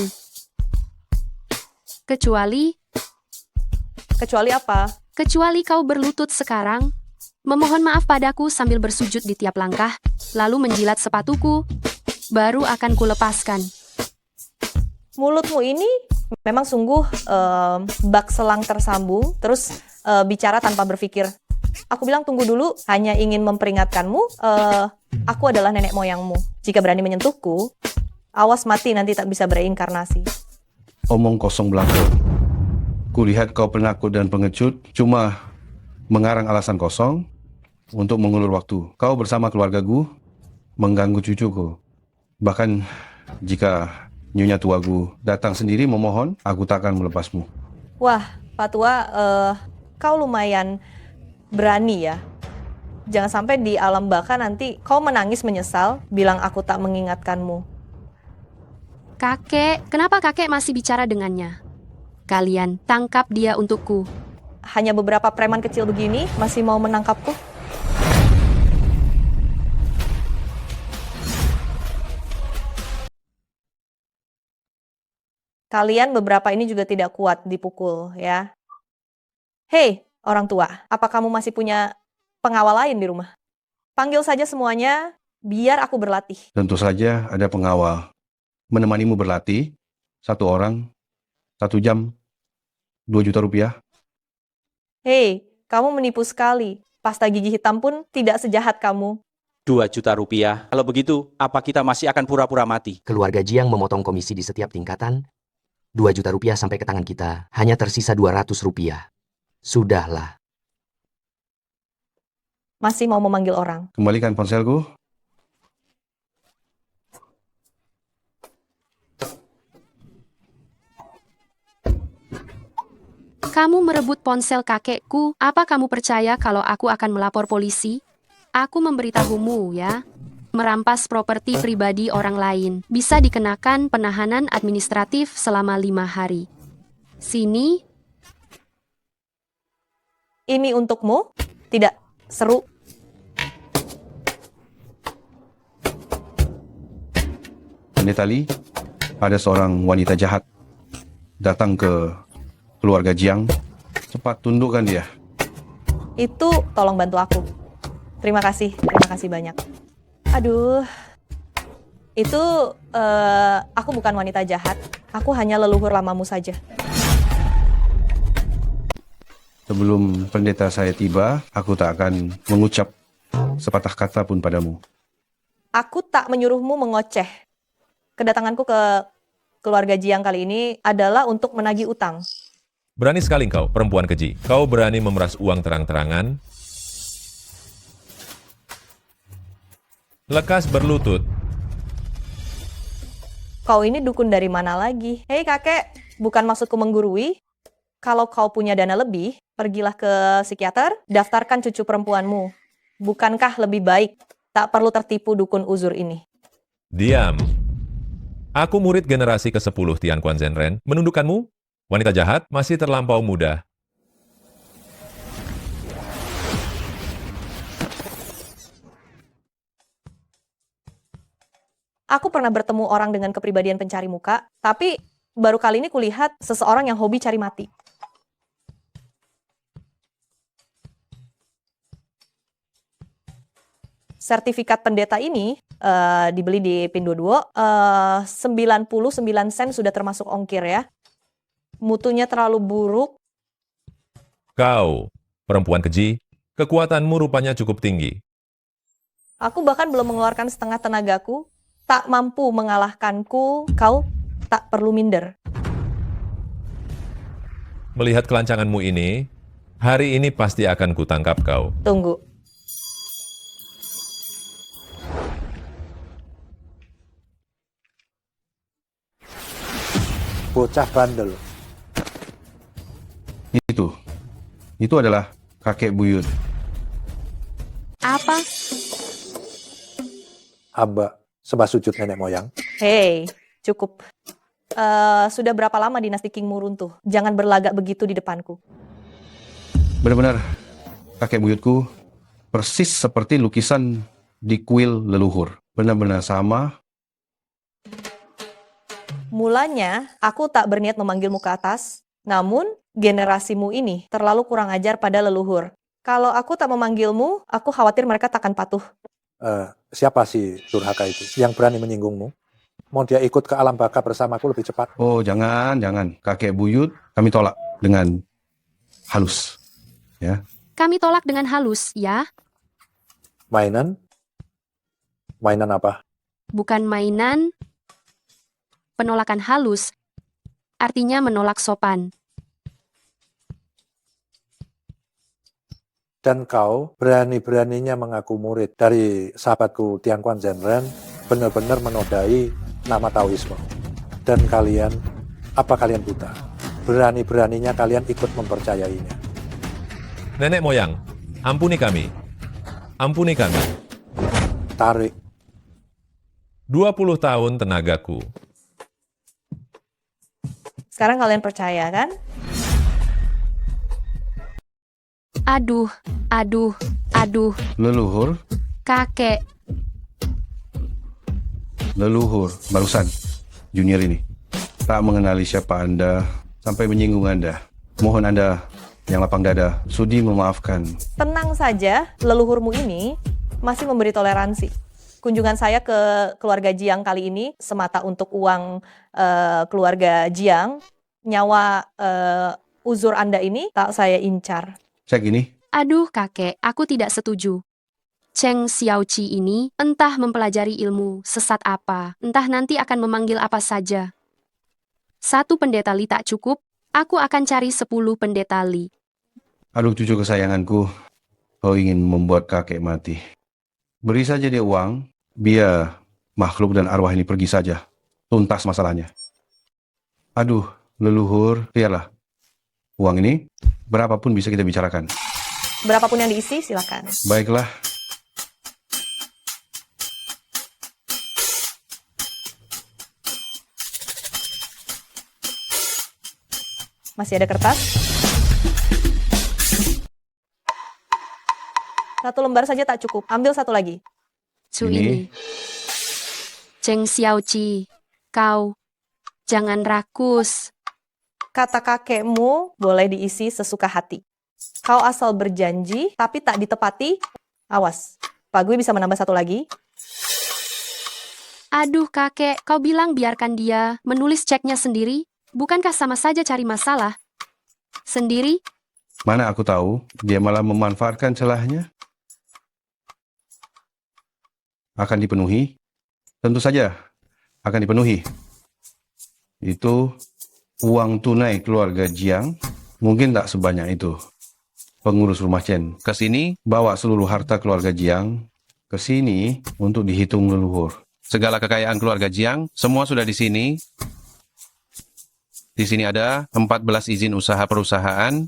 [SPEAKER 11] Kecuali
[SPEAKER 1] apa?
[SPEAKER 11] Kecuali kau berlutut sekarang, memohon maaf padaku sambil bersujud di tiap langkah, lalu menjilat sepatuku, baru akan kulepaskan.
[SPEAKER 1] Mulutmu ini memang sungguh bak selang tersambung, terus bicara tanpa berpikir. Aku bilang tunggu dulu, hanya ingin memperingatkanmu, aku adalah nenek moyangmu. Jika berani menyentuhku, awas mati nanti tak bisa bereinkarnasi.
[SPEAKER 13] Omong kosong belaka. Kulihat kau penakut dan pengecut, cuma mengarang alasan kosong untuk mengulur waktu. Kau bersama keluarga Gu mengganggu cucuku. Bahkan jika Nyonya Tua Gu datang sendiri memohon, aku takkan melepasmu.
[SPEAKER 1] Wah, Pak Tua, kau lumayan berani ya. Jangan sampai di alam baka nanti kau menangis menyesal, bilang aku tak mengingatkanmu.
[SPEAKER 11] Kakek, kenapa kakek masih bicara dengannya? Kalian, tangkap dia untukku.
[SPEAKER 1] Hanya beberapa preman kecil begini masih mau menangkapku? Kalian beberapa ini juga tidak kuat dipukul ya. Hei, orang tua, apa kamu masih punya pengawal lain di rumah? Panggil saja semuanya, biar aku berlatih.
[SPEAKER 13] Tentu saja ada pengawal. Menemanimu berlatih, 1 orang, 1 jam, 2 juta rupiah.
[SPEAKER 1] Hei, kamu menipu sekali. Pasta gigi hitam pun tidak sejahat kamu.
[SPEAKER 12] 2 juta rupiah. Kalau begitu, apa kita masih akan pura-pura mati?
[SPEAKER 18] Keluarga Jiang memotong komisi di setiap tingkatan. 2 juta rupiah sampai ke tangan kita. Hanya tersisa 200 rupiah. Sudahlah.
[SPEAKER 1] Masih mau memanggil orang.
[SPEAKER 13] Kembalikan ponselku.
[SPEAKER 11] Kamu merebut ponsel kakekku. Apa kamu percaya kalau aku akan melapor polisi? Aku memberitahumu ya. Merampas properti pribadi orang lain bisa dikenakan penahanan administratif selama 5 hari. Sini,
[SPEAKER 1] Ini untukmu. Tidak seru.
[SPEAKER 13] Pendeta Lee, ada seorang wanita jahat datang ke keluarga Jiang. Cepat tundukkan dia.
[SPEAKER 1] Itu tolong bantu aku. Terima kasih banyak. Aduh, itu aku bukan wanita jahat. Aku hanya leluhur lamamu saja.
[SPEAKER 13] Sebelum pendeta saya tiba, aku tak akan mengucap sepatah kata pun padamu.
[SPEAKER 1] Aku tak menyuruhmu mengoceh. Kedatanganku ke keluarga Jiang kali ini adalah untuk menagih utang.
[SPEAKER 4] Berani sekali engkau, perempuan keji. Kau berani memeras uang terang-terangan. Lekas berlutut.
[SPEAKER 1] Kau ini dukun dari mana lagi? Hei kakek, bukan maksudku menggurui. Kalau kau punya dana lebih, pergilah ke psikiater, daftarkan cucu perempuanmu. Bukankah lebih baik tak perlu tertipu dukun uzur ini?
[SPEAKER 4] Diam. Aku murid generasi ke-10 Tian Quan Zhenren. Menundukkanmu? Wanita jahat masih terlampau muda.
[SPEAKER 1] Aku pernah bertemu orang dengan kepribadian pencari muka, tapi baru kali ini kulihat seseorang yang hobi cari mati. Sertifikat pendeta ini dibeli di Pinduoduo, 99 sen sudah termasuk ongkir ya. Mutunya terlalu buruk.
[SPEAKER 4] Kau, perempuan keji, kekuatanmu rupanya cukup tinggi.
[SPEAKER 1] Aku bahkan belum mengeluarkan setengah tenagaku, tak mampu mengalahkanku, kau tak perlu minder.
[SPEAKER 4] Melihat kelancanganmu ini, hari ini pasti akan kutangkap kau.
[SPEAKER 1] Tunggu.
[SPEAKER 19] Bocah bandel.
[SPEAKER 13] Itu adalah kakek buyut.
[SPEAKER 11] apa?
[SPEAKER 19] Hamba sembah sujud nenek moyang.
[SPEAKER 1] Hei, cukup. Sudah berapa lama dinasti Qingmu runtuh? Jangan berlagak begitu di depanku.
[SPEAKER 13] Benar-benar, kakek buyutku persis seperti lukisan di kuil leluhur. Benar-benar sama.
[SPEAKER 1] Mulanya, aku tak berniat memanggilmu ke atas, namun generasimu ini terlalu kurang ajar pada leluhur. Kalau aku tak memanggilmu, aku khawatir mereka takkan patuh.
[SPEAKER 19] Siapa si durhaka itu yang berani menyinggungmu? Mau dia ikut ke alam baka bersamaku lebih cepat?
[SPEAKER 13] Oh, jangan. Kakek buyut kami tolak dengan halus. Ya.
[SPEAKER 11] Kami tolak dengan halus, ya.
[SPEAKER 19] Mainan? Mainan apa?
[SPEAKER 11] Bukan mainan. Penolakan halus artinya menolak sopan.
[SPEAKER 19] Dan kau berani-beraninya mengaku murid dari sahabatku Tian Quan Zhenren, benar-benar menodai nama Taoisme. Dan kalian, apa kalian buta? Berani-beraninya kalian ikut mempercayainya.
[SPEAKER 4] Nenek moyang, ampuni kami. Ampuni kami.
[SPEAKER 19] Tarik.
[SPEAKER 4] 20 tahun tenagaku.
[SPEAKER 1] Sekarang kalian percaya kan?
[SPEAKER 11] Aduh.
[SPEAKER 13] Leluhur,
[SPEAKER 11] Kakek.
[SPEAKER 13] leluhur, barusan. Junior ini. Tak mengenali siapa Anda, sampai menyinggung Anda. Mohon Anda yang lapang dada, sudi memaafkan.
[SPEAKER 1] Tenang saja, leluhurmu ini masih memberi toleransi. Kunjungan saya ke keluarga Jiang kali ini semata untuk uang keluarga Jiang. Nyawa uzur Anda ini tak saya incar.
[SPEAKER 13] Cek ini.
[SPEAKER 11] Aduh kakek, aku tidak setuju. Cheng Xiaoqi ini entah mempelajari ilmu sesat apa, entah nanti akan memanggil apa saja. 1 pendeta Li tak cukup, aku akan cari 10 pendeta Li.
[SPEAKER 13] Aduh cucu kesayanganku, kau ingin membuat kakek mati. Beri saja dia uang, biar makhluk dan arwah ini pergi saja. Tuntas masalahnya. Aduh, leluhur, lihatlah. Uang ini, berapapun bisa kita bicarakan.
[SPEAKER 1] Berapapun yang diisi, silakan.
[SPEAKER 13] Baiklah.
[SPEAKER 1] Masih ada kertas? Satu lembar saja tak cukup. Ambil satu lagi.
[SPEAKER 11] Cu ini. Cheng Xiaoqi, kau jangan rakus.
[SPEAKER 1] Kata kakekmu boleh diisi sesuka hati. Kau asal berjanji, tapi tak ditepati, awas. Pak Gui bisa menambah satu lagi.
[SPEAKER 11] Aduh kakek, kau bilang biarkan dia menulis ceknya sendiri? Bukankah sama saja cari masalah? Sendiri?
[SPEAKER 13] Mana aku tahu, dia malah memanfaatkan celahnya. Akan dipenuhi? Tentu saja, akan dipenuhi. Itu uang tunai keluarga Jiang, mungkin tak sebanyak itu. Pengurus rumah Chen ke sini bawa seluruh harta keluarga Jiang ke sini untuk dihitung leluhur. Segala kekayaan keluarga Jiang semua sudah di sini. Di sini ada 14 izin usaha perusahaan,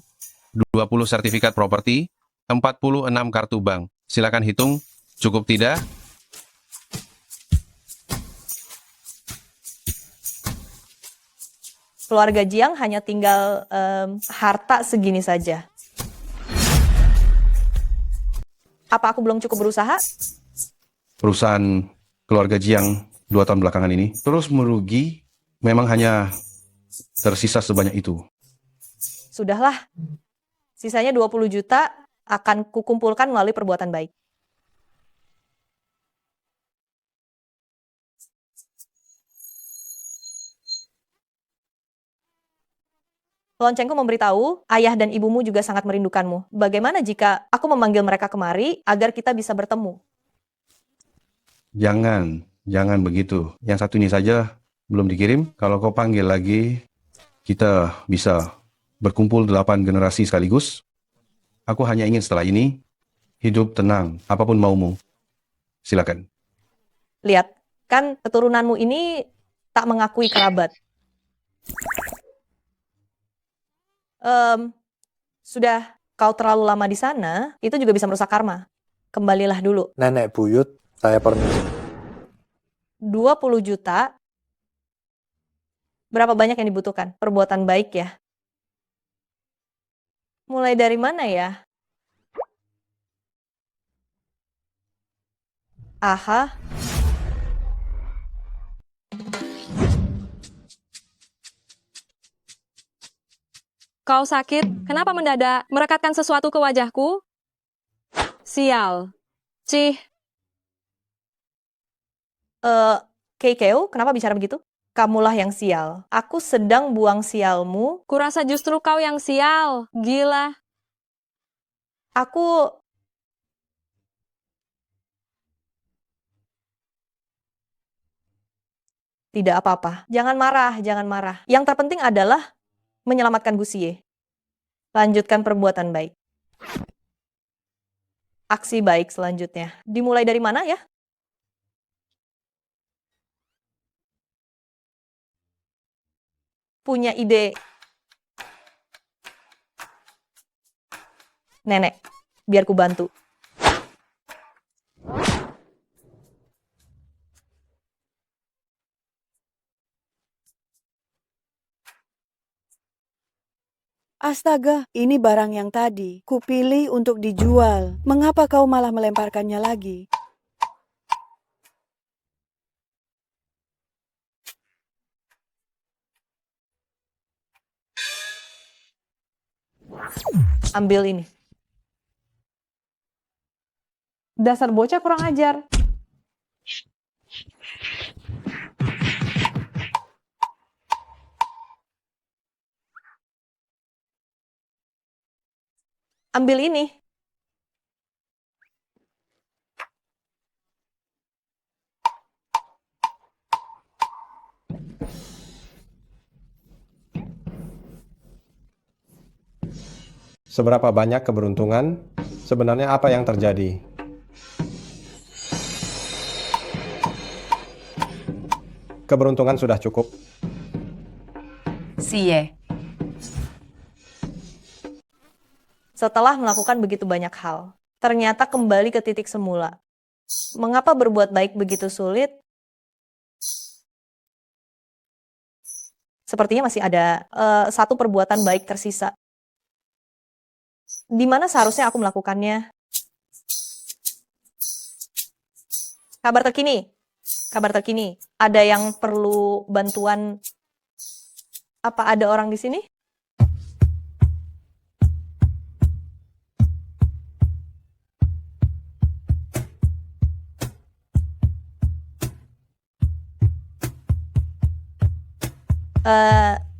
[SPEAKER 13] 20 sertifikat properti, 46 kartu bank. Silakan hitung, cukup tidak?
[SPEAKER 1] Keluarga Jiang hanya tinggal harta segini saja. Apa aku belum cukup berusaha?
[SPEAKER 13] Perusahaan keluarga Jiang 2 tahun belakangan ini terus merugi, memang hanya tersisa sebanyak itu.
[SPEAKER 1] Sudahlah. Sisanya 20 juta akan kukumpulkan melalui perbuatan baik. Loncengku memberitahu, ayah dan ibumu juga sangat merindukanmu. Bagaimana jika aku memanggil mereka kemari agar kita bisa bertemu?
[SPEAKER 13] Jangan begitu. Yang satu ini saja belum dikirim. Kalau kau panggil lagi, kita bisa berkumpul 8 generasi sekaligus. Aku hanya ingin setelah ini, hidup tenang, apapun maumu. Silakan.
[SPEAKER 1] Lihat, kan keturunanmu ini tak mengakui kerabat. Sudah kau terlalu lama di sana, itu juga bisa merusak karma. Kembalilah dulu.
[SPEAKER 19] Nenek buyut, saya permisi.
[SPEAKER 1] 20 juta. Berapa banyak yang dibutuhkan? Perbuatan baik ya. Mulai dari mana ya? Aha.
[SPEAKER 20] Kau sakit? Kenapa mendadak merekatkan sesuatu ke wajahku? Sial. Cih.
[SPEAKER 1] Keikeo, kenapa bicara begitu? Kamulah yang sial. Aku sedang buang sialmu.
[SPEAKER 20] Kurasa justru kau yang sial. Gila.
[SPEAKER 1] Aku... Tidak apa-apa. Jangan marah, jangan marah. Yang terpenting adalah menyelamatkan Gusie. Lanjutkan perbuatan baik. Aksi baik selanjutnya. Dimulai dari mana ya? Punya ide. Nenek, biar ku bantu.
[SPEAKER 21] Astaga, ini barang yang tadi kupilih untuk dijual. Mengapa kau malah melemparkannya lagi?
[SPEAKER 1] Ambil ini. Dasar bocah kurang ajar. Ambil ini.
[SPEAKER 2] Seberapa banyak keberuntungan? Sebenarnya apa yang terjadi? Keberuntungan sudah cukup.
[SPEAKER 6] Siye.
[SPEAKER 1] Setelah melakukan begitu banyak hal, ternyata kembali ke titik semula. Mengapa berbuat baik begitu sulit? Sepertinya masih ada satu perbuatan baik tersisa. Di mana seharusnya aku melakukannya? Kabar terkini. Kabar terkini. Ada yang perlu bantuan? Apa ada orang di sini?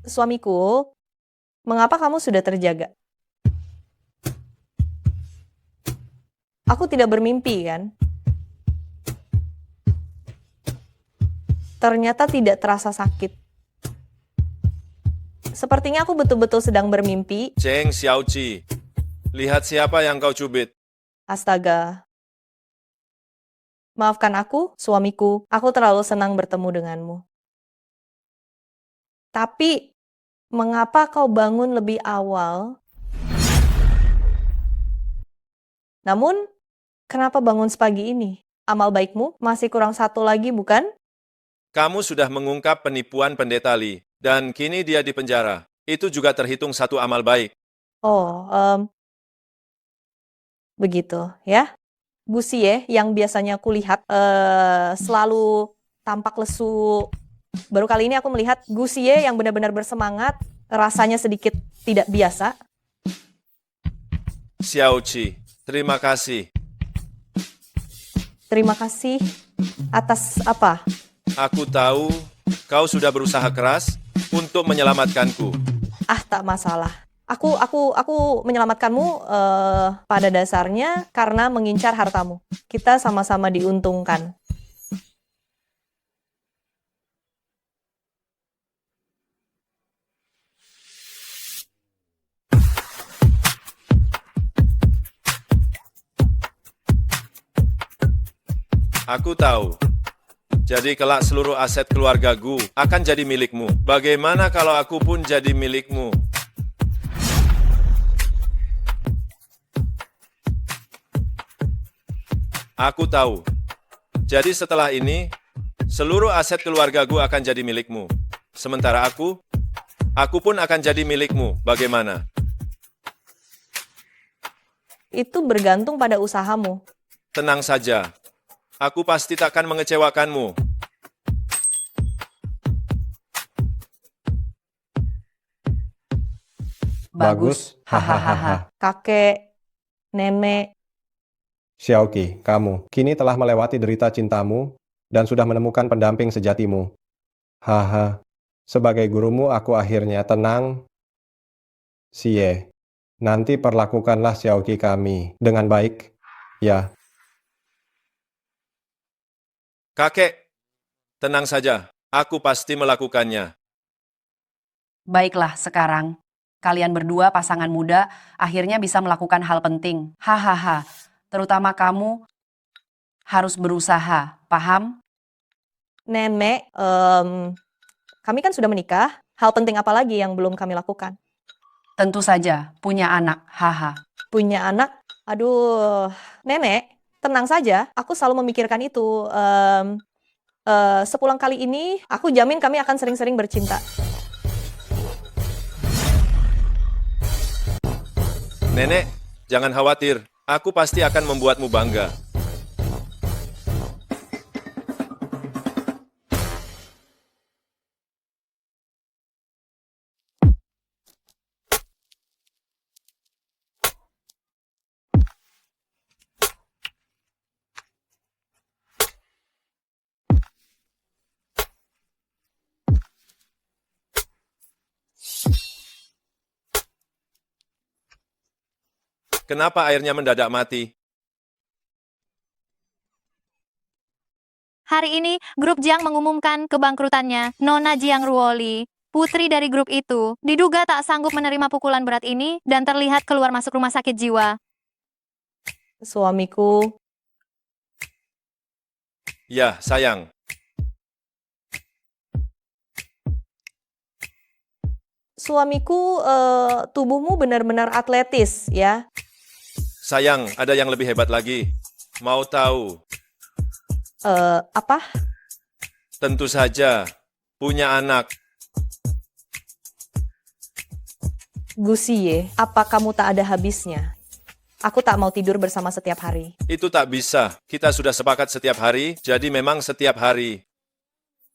[SPEAKER 1] Suamiku, mengapa kamu sudah terjaga? Aku tidak bermimpi, kan? Ternyata tidak terasa sakit. Sepertinya aku betul-betul sedang bermimpi.
[SPEAKER 4] Cheng Xiaoqi, lihat siapa yang kau cubit.
[SPEAKER 1] Astaga. Maafkan aku, suamiku. Aku terlalu senang bertemu denganmu. Tapi, mengapa kau bangun lebih awal? Namun, kenapa bangun sepagi ini? Amal baikmu masih kurang satu lagi, bukan?
[SPEAKER 4] Kamu sudah mengungkap penipuan pendeta Li, dan kini dia di penjara. Itu juga terhitung satu amal baik.
[SPEAKER 1] Oh, begitu ya. Bu Xie yang biasanya kulihat selalu tampak lesu. Baru kali ini aku melihat Gu Xie yang benar-benar bersemangat, rasanya sedikit tidak biasa.
[SPEAKER 4] Xiaoqi, terima kasih.
[SPEAKER 1] Terima kasih atas apa?
[SPEAKER 4] Aku tahu kau sudah berusaha keras untuk menyelamatkanku.
[SPEAKER 1] Tak masalah. Aku menyelamatkanmu pada dasarnya karena mengincar hartamu. Kita sama-sama diuntungkan.
[SPEAKER 4] Aku tahu. Jadi kelak seluruh aset keluarga Gu akan jadi milikmu. Bagaimana kalau aku pun jadi milikmu? Aku tahu. Jadi setelah ini, seluruh aset keluarga Gu akan jadi milikmu. Sementara aku pun akan jadi milikmu. Bagaimana?
[SPEAKER 1] Itu bergantung pada usahamu.
[SPEAKER 4] Tenang saja. Aku pasti takkan mengecewakanmu.
[SPEAKER 2] Bagus. Hahaha.
[SPEAKER 1] Kakek, nenek,
[SPEAKER 2] Xiaoqi, kamu kini telah melewati derita cintamu dan sudah menemukan pendamping sejatimu. Haha. Sebagai gurumu, aku akhirnya tenang. Xie, nanti perlakukanlah Xiaoqi kami dengan baik. Ya.
[SPEAKER 4] Kakek, tenang saja. Aku pasti melakukannya.
[SPEAKER 6] Baiklah, sekarang kalian berdua pasangan muda akhirnya bisa melakukan hal penting. Hahaha. Terutama kamu harus berusaha, paham?
[SPEAKER 1] nenek, kami kan sudah menikah. Hal penting apa lagi yang belum kami lakukan?
[SPEAKER 6] Tentu saja, punya anak, haha.
[SPEAKER 1] Punya anak? Aduh, nenek, tenang saja. Aku selalu memikirkan itu. Sepulang kali ini, aku jamin kami akan sering-sering bercinta.
[SPEAKER 4] Nenek, jangan khawatir. Aku pasti akan membuatmu bangga. Kenapa airnya mendadak mati?
[SPEAKER 15] Hari ini, grup Jiang mengumumkan kebangkrutannya. Nona Jiang Ruoli, putri dari grup itu, diduga tak sanggup menerima pukulan berat ini dan terlihat keluar masuk rumah sakit jiwa.
[SPEAKER 1] Suamiku,
[SPEAKER 4] Ya, sayang.
[SPEAKER 1] Suamiku, tubuhmu benar-benar atletis, ya.
[SPEAKER 4] Sayang, ada yang lebih hebat lagi. Mau tahu?
[SPEAKER 1] Apa?
[SPEAKER 4] Tentu saja, punya anak.
[SPEAKER 1] Gusie, apa kamu tak ada habisnya? Aku tak mau tidur bersama setiap hari.
[SPEAKER 4] Itu tak bisa. Kita sudah sepakat setiap hari, jadi memang setiap hari.